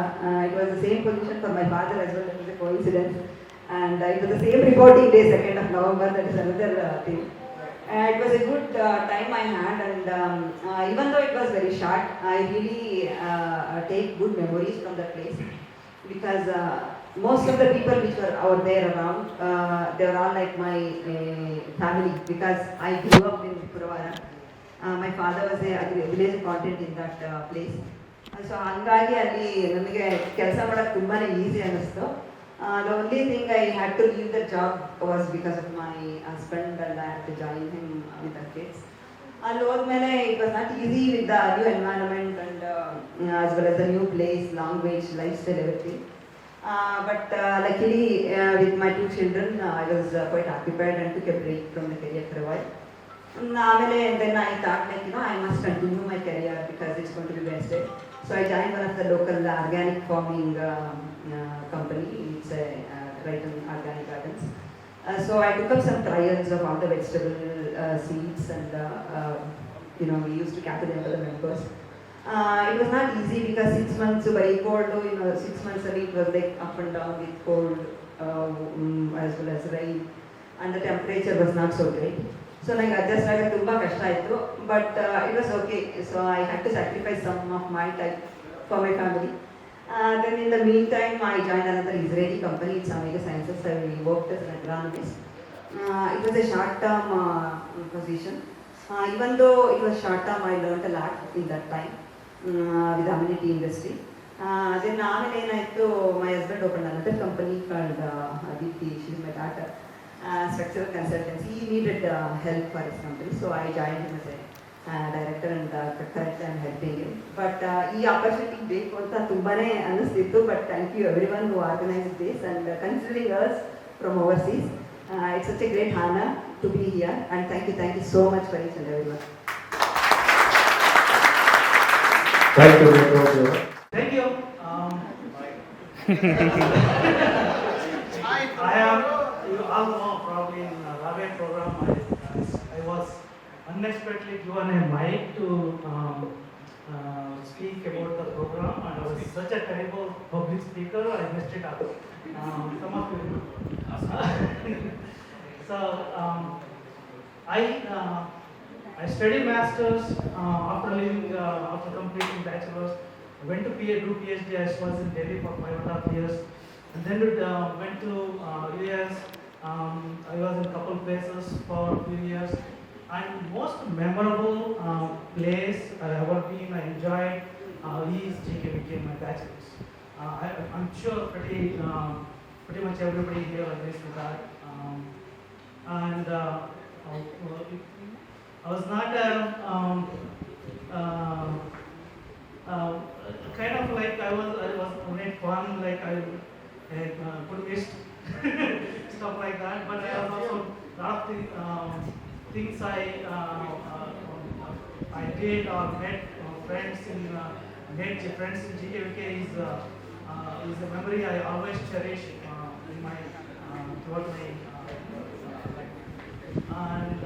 it was the same position for my father as well. It was a coincidence, and it was the same reporting day, 2nd of November. That is another thing. It was a good time I had, and even though it was very short, I really take good memories from that place, because most of the people which were out there around, they were all like my family, because I grew up in Purvara. My father was a village accountant in that place. So ಹಂಗಾಗಿ ಅಲ್ಲಿ ನನಗೆ ಕೆಲಸ ಮಾಡೋಕ್ಕೆ ತುಂಬಾ easy ಅನ್ನಿಸ್ತು. The only thing I had to leave the job was because of my husband, and I had to join him with the kids. ಅಲ್ಲಿ ಹೋದ್ಮೇಲೆ it was not easy with the new environment and as well as the new place, language, lifestyle, everything. But luckily with my 2 children, I was quite occupied and took a break from the career for a while. Then I thought, like, you know, I must continue my career because it's going to be vested. So I joined one of the local organic farming company. It's a Triton Organic months. So I took up some trials of all the vegetable seeds, and we used to gather them for the members. It was not easy because 6 months very cold, 6 months a week was like up and down with cold as well as rain, and the temperature was not so great. So like adjust ಆಗ ತುಂಬ ಕಷ್ಟ ಆಯಿತು, but it was okay. So I had to sacrifice some of my time for my family. Then in the meantime, I joined another Israeli company, it's Omega Sciences. I worked as an agronomist. It was a short-term position. Even though it was short-term, I learned a lot in that time with amenity industry. Then my husband opened another company called Aditi. She's my daughter. Structural consultancy. He needed help for his company, so I joined him as a director and currently I'm helping him. But ಈ opportunity ಬೇಕು ಅಂತ ತುಂಬಾನೇ ಅನ್ನಿಸ್ತಿತ್ತು. But thank you everyone who organized this and considering us from overseas. It's such a great honor to be here, and thank you so much for each and everyone. Thank you. Thank you. I am, you all know, probably in Rave program, I was unexpectedly given a mic to speak about the program, and I was such a terrible public speaker, I messed it up. Some of you know. So, I studied masters after completing bachelor's. I went to do PhD. I was in Delhi for 5.5 years, and then went to US. I was in a couple places for a few years, and most memorable place I've ever been, I enjoyed, is GKVK, my bachelor's. I'm sure pretty much everybody here agrees with that. And I was not kind of like I was made fun, like I could miss stuff like that. But I was also lot of things I did or met friends in GKVK is a memory I always cherish in my throughout my life. And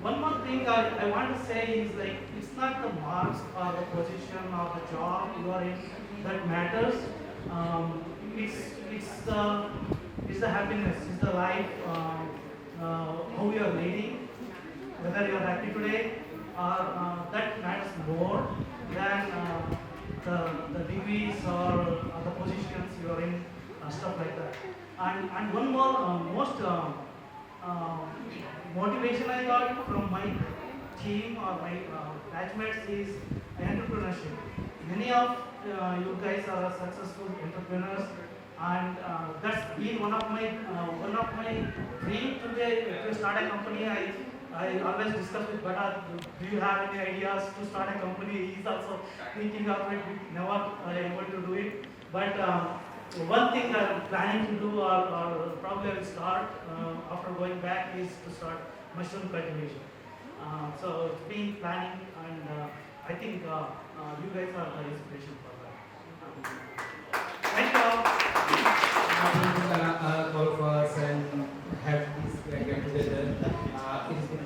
one more thing I want to say is, like, it's not the marks or the position or the job you are in that matters. It's the happiness, it's the life, how you are leading, whether you are happy today or that matters more than the degrees or the positions you are in, stuff like that. And one more most motivation I got from my team or my batchmates is entrepreneurship. Many of you guys are successful entrepreneurs, and that's been one of my dream to start a company. I always discuss with Bata, do you have any ideas to start a company? He's also thinking of it, never able to do it. But one thing I'm planning to do, or probably I will start after going back, is to start mushroom cultivation. So it's been planning, and I think you guys are the inspiration for that. Thank you all. All of us and have this get together. It is a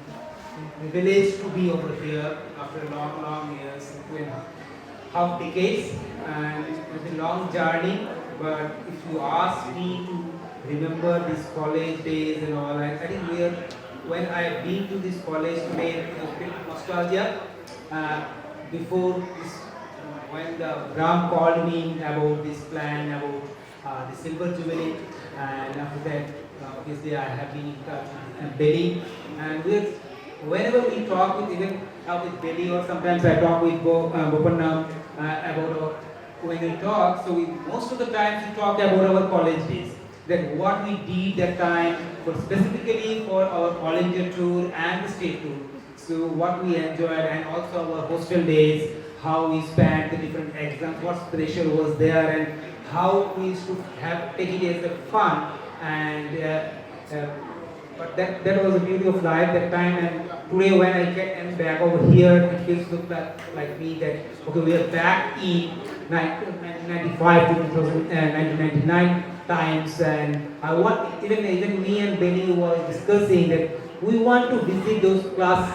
privilege to be over here after long years, 2.5 decades, and it's a long journey. But if you ask me to remember these college days and all, I think when I have been to this college today, a bit nostalgia. Before this, when Ram called me about this plan, about the Silver Jubilee, and after that, obviously I have been in touch with Billy, and whenever we talk with Billy, or sometimes I talk with Bopanna about when we talk, so most of the times we talk about our college days, that what we did that time, specifically for our all India tour and the state tour. So what we enjoyed, and also our hostel days, how we spent the different exams, what pressure was there, and how we used to take it as a fun. And but that was the beauty of life that time. And today when I am back over here, it feels like me that okay, we are back in 1995 to 1999. times, and I want even me and Benny were discussing that we want to visit those class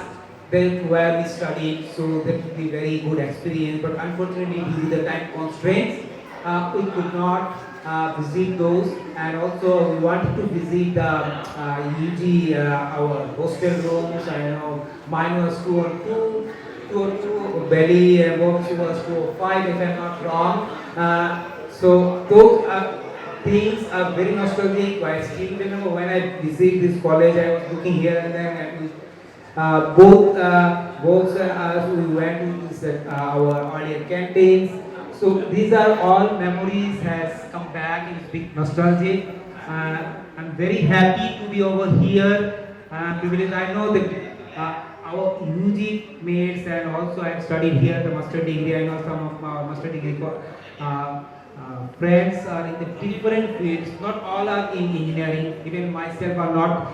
that where we studied, so that would be very good experience. But unfortunately, due to the time constraints, we could not visit those, and also we wanted to visit the UG, our hostel rooms. I know mine was 202, Belly and Box was 205 if I'm not wrong. So those things are very nostalgic. I still remember when I visited this college, I was looking here and there, and both we went to this, our earlier canteens. So these are all memories has come back in big nostalgic. I'm very happy to be over here because I know that our UG mates, and also I've studied here the master degree. I know some of our master degree friends are in the different fields. Not all are in engineering. Even myself are not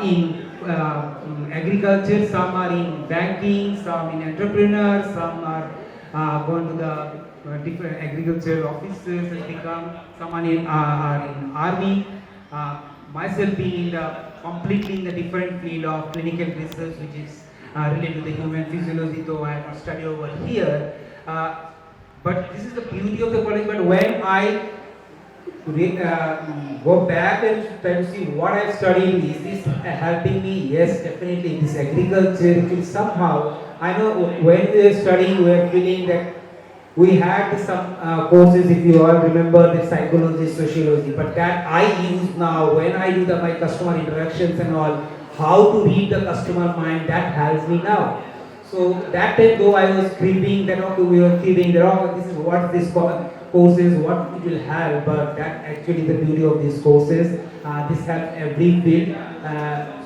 in agriculture. Some are in banking, some in entrepreneurs, some are going to the different agricultural officers and become. Some are in army. Myself being completely in the different field of clinical research, which is related to the human physiology, though I have not studied over here. But this is the beauty of the college. But when I go back and try to see what I studied, is this helping me? Yes, definitely. This agriculture is somehow. I know when we were studying, we were feeling that we had some courses, if you all remember, the psychology, sociology. But that I use now when I do my customer interactions and all, how to read the customer mind. That helps me now. So that time, though I was creeping that, okay, we were keeping that, oh, this is what this course is, what it will help. But that actually the beauty of these courses. This helps every field.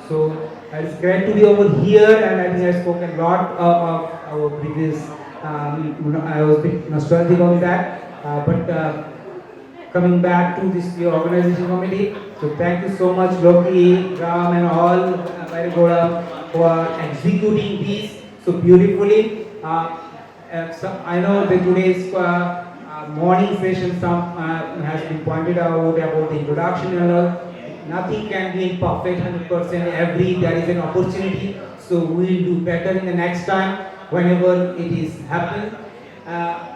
So it's great to be over here, and I think I've spoken a lot of our previous. I was a bit nostalgic on that. But coming back to this organization committee, so thank you so much, Loki, Ram, and all Vairagoda for executing these so beautifully. I know that today's morning session some has been pointed out about the introduction and all. Nothing can be perfect 100%. There is an opportunity, so we will do better in the next time whenever it is happening.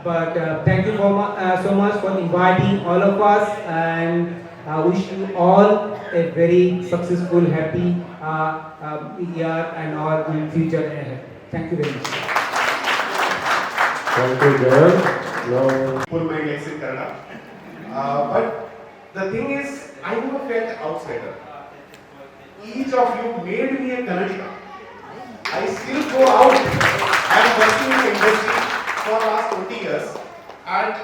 But thank you so much for inviting all of us, and wish you all a very successful, happy year and all in future ahead. Thank you very much. Thank you, Jayan. Now, Full mind likes in Kannada. But the thing is, I never felt outsider. Each of you made me a Kannadiga. I still go out and working in the industry for the last 20 years. And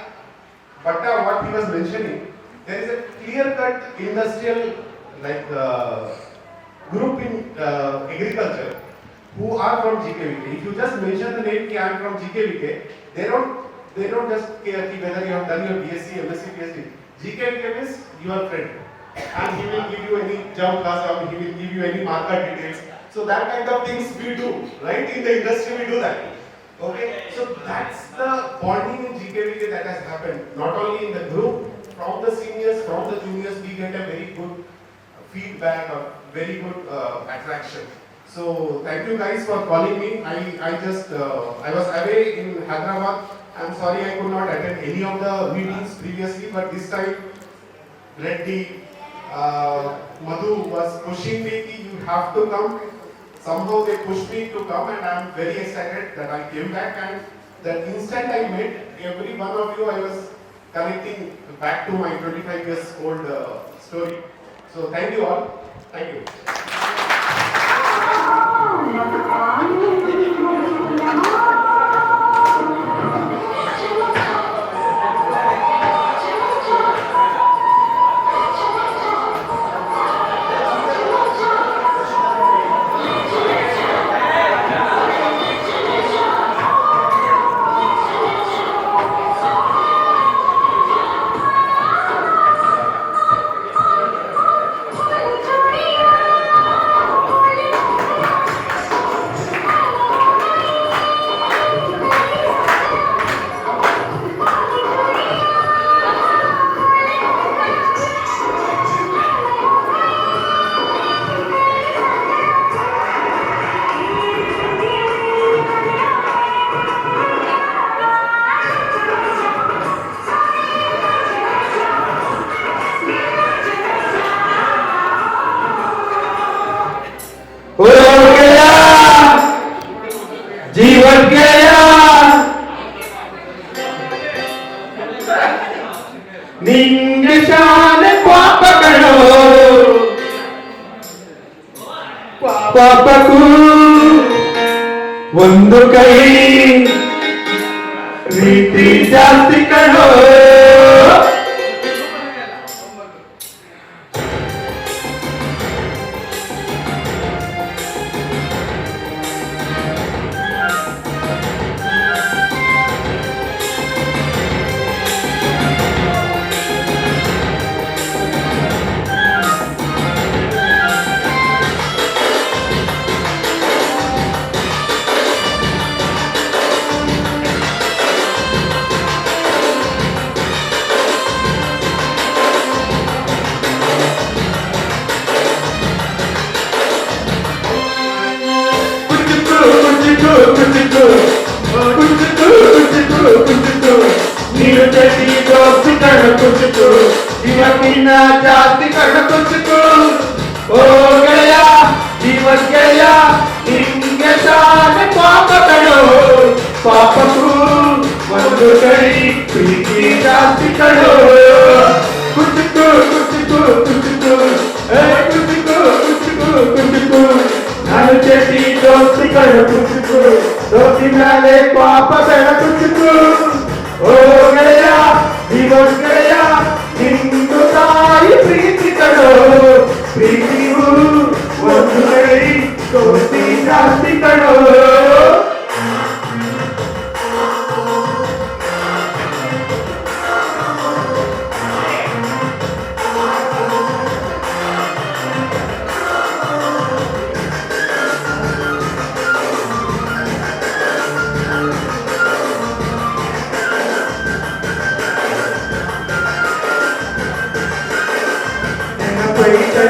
Bhatta, what he was mentioning, there is a clear-cut industrial group in agriculture who are from GKVK. If you just mention the name, I am from GKVK, they don't just care whether you have done your BSc, MSc, PhD. GKVK means your friend, and he will give you any job class, or he will give you any market details. So that kind of things we do, right? In the industry we do that. Okay, so that's the bonding in GKVK that has happened. Not only in the group, from the seniors, from the juniors, we get a very good feedback, or very good attraction. So thank you guys for calling me. I was away in Hyderabad. I'm sorry I could not attend any of the meetings previously, but this time Reddy, Madhu was pushing me, you have to come. Somehow they pushed me to come, and I'm very excited that I came back, and the instant I met every one of you, I was connecting back to my 25 years old story. So thank you all. Thank you. ಪಾಪಕ್ಕೂ ಒಂದು ಕೈ ರೀತಿ ಜಾಸ್ತಿ ಕಣೋ. ನೀನು ಚಟಿ ದೋಸ್ತಿ ಕಣ ಕುಸಿತು ಇವತ್ತಿನ ಜಾಸ್ತಿ ಕಣ ಕುಸಿತು. ಓ ಗೆಳೆಯ ಜೀವ ಗೆಳೆಯ ನಿಂಗೆ ತಾನೆ ಪಾಪ ಕಣೋ. ಪಾಪಕ್ಕೂ ಒಂದು ಕೈ ಪ್ರೀತಿ ಜಾಸ್ತಿ ಕಣೋ. ಕುಸಿತು ಕುಸಿತು ಕುಸಿತು ಕುಸಿತು ಕುಸಿತು ಕುಸಿತು ನಾನು ಚಟಿ ದೋಸ್ತಿ ಕಣ ಕುಸಿತು ದೋಸ್ತಿ ಮೇಲೆ ಪಾಪ ಕಣ ಕುಸಿತು. ಓ ಗೆಳೆಯ ಜೀವ ಗೆಳೆಯ ನಿಂದು ತಾಯಿ ಪ್ರೀತಿ ಕಣೋ. ಪ್ರೀತಿಯು ಒಂದು ಕೈ ದೋಸ್ತಿ ಜಾಸ್ತಿ ಕಣೋ.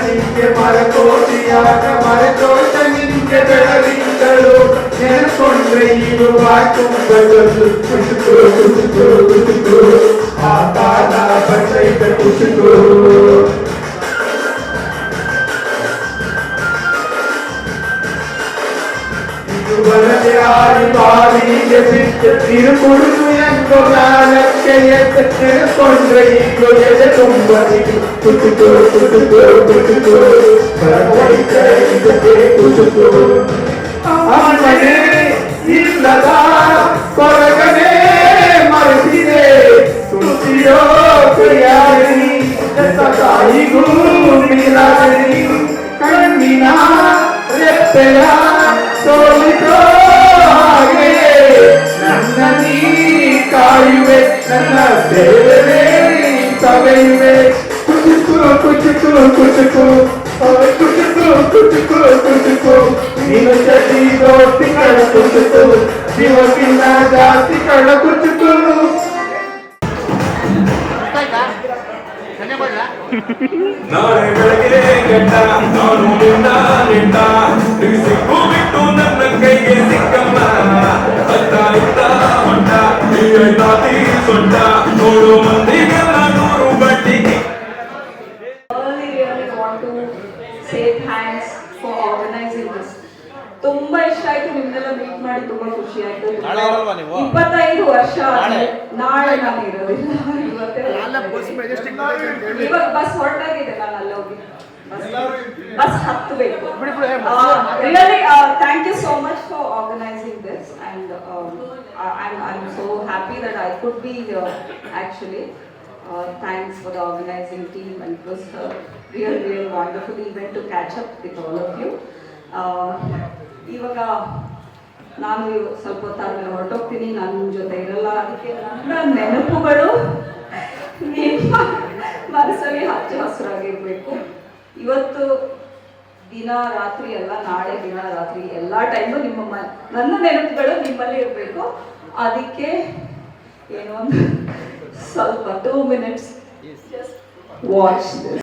ನಿಂಗೆ ಮರಕೋಟಿಯಾಗ ಮರಕೋಟ ನಿಂಗೆ ಬೆಳದಿಂಗಳು ನೆನೆಸ್ಕೊಂಡ್ರೆ ಇದು ತುಂಬಲು ಕುಸಿತು ಕುಸಿತು ಕುಸಿತು ಆ ಕಾಲ ಬಂದೈತೆ ಕುಸಿತು. ಇದು ಬರದೆ ಆಡಿ ಬಾವಿಗೆ ಬಿಟ್ಟು ನೀರು ಕುಡಿದು ಎಂಗೋ ಮ್ಯಾಲಕ್ಕೆ ಎದ್ದು ನೆನೆಸ್ಕೊಂಡ್ರೆ ಇದು ಎದೆ ತುಂಬ ಕುಸಿತು ಕುಸಿತು ಕುಸಿತು ಬರದೈತೆ ಇದಕ್ಕೆ ಕುಸಿತು. ಮನೆ ಇಲ್ಲದ ಕೊರಗನೆ ಮರೆಸಿದೆ ತುಸಿರೋ ಪ್ರಿಯಾರಿ ತಾಯಿಗೂ ಮೀರಾರಿ ಕಣ್ಣಿನ ರೆಪ್ಪೆಯ ಸೋಲಿತೋ ಹಾಗೆಯೇ ನನ್ನ ನೀ ಕಾಯುವೆ ನನ್ನ ಸೇವೆ ಸವೆಯುವೆ. ಕುಚಿಕು ಕುಚಿಕು ಕುಚಿಕು ಕುಚಿಕು ಕುಚಿಕು ಕುಚಿಕು ನೀನು ಚಟಿ ದೋಸ್ತಿ ಕಳ ಕುಚಿಕು ಜೀವಕ್ಕಿಂತ ಜಾಸ್ತಿ ಕಳ ಕುಚಿಕು. ನಾಳೆ ಬೆಳಗ್ಗೆ ಕೆಟ್ಟ ನಾನು ನಿನ್ನ ನಿಂದ ಸಿಕ್ಕು ಬಿಟ್ಟು ನನ್ನ ಕೈಗೆ ಸಿಕ್ಕಮ್ಮ ಅತ್ತ ಇತ್ತ ಹೊಂಟ ನೀತಿ ಸೊಂಟ ನೋಡು ಮಂದಿಗೆಲ್ಲ ನೂರು ಬಡ್ಡಿ. Really want to say thanks for organizing this. ತುಂಬಾ ಇಷ್ಟ ಆಯ್ತು ನಿಮ್ನೆಲ್ಲ ಮೀಟ್ ಮಾಡಿ ತುಂಬಾ ಖುಷಿ ಆಯ್ತು. 25 ವರ್ಷ ನಾಳೆ ನಾನು ಇರೋದಿಲ್ಲ ಇವಾಗ ಬಸ್ ಹೊರಟಾಗಿದೆ ನಾನು ಅಲ್ಲಿ ಹೋಗಿ bus ಹತ್ತಬೇಕು. Really thank you so much for organizing this and I'm so happy that I could be here actually. Thanks for the organizing team and it was a real wonderful event to catch up with all of you. ಇವಾಗ ನಾನು ಸ್ವಲ್ಪ ಹೊತ್ತಾದ್ಮೇಲೆ ಹೊರಟೋಗ್ತೀನಿ, ನನ್ನ ಜೊತೆ ಇರಲ್ಲ. ಅದಕ್ಕೆ ನನ್ನ ನೆನಪುಗಳು ನಿಮ್ಮ ಮನಸ್ಸಲ್ಲಿ ಹಚ್ಚ ಹಸಿರಾಗಿರ್ಬೇಕು. ಇವತ್ತು ದಿನ ರಾತ್ರಿ ಎಲ್ಲ, ನಾಳೆ ದಿನ ರಾತ್ರಿ ಎಲ್ಲ ಟೈಮು ನನ್ನ ನೆನಪುಗಳು ನಿಮ್ಮಲ್ಲಿ ಇರಬೇಕು. ಅದಕ್ಕೆ ಏನೋ ಒಂದು ಸ್ವಲ್ಪ 2 minutes just watch this.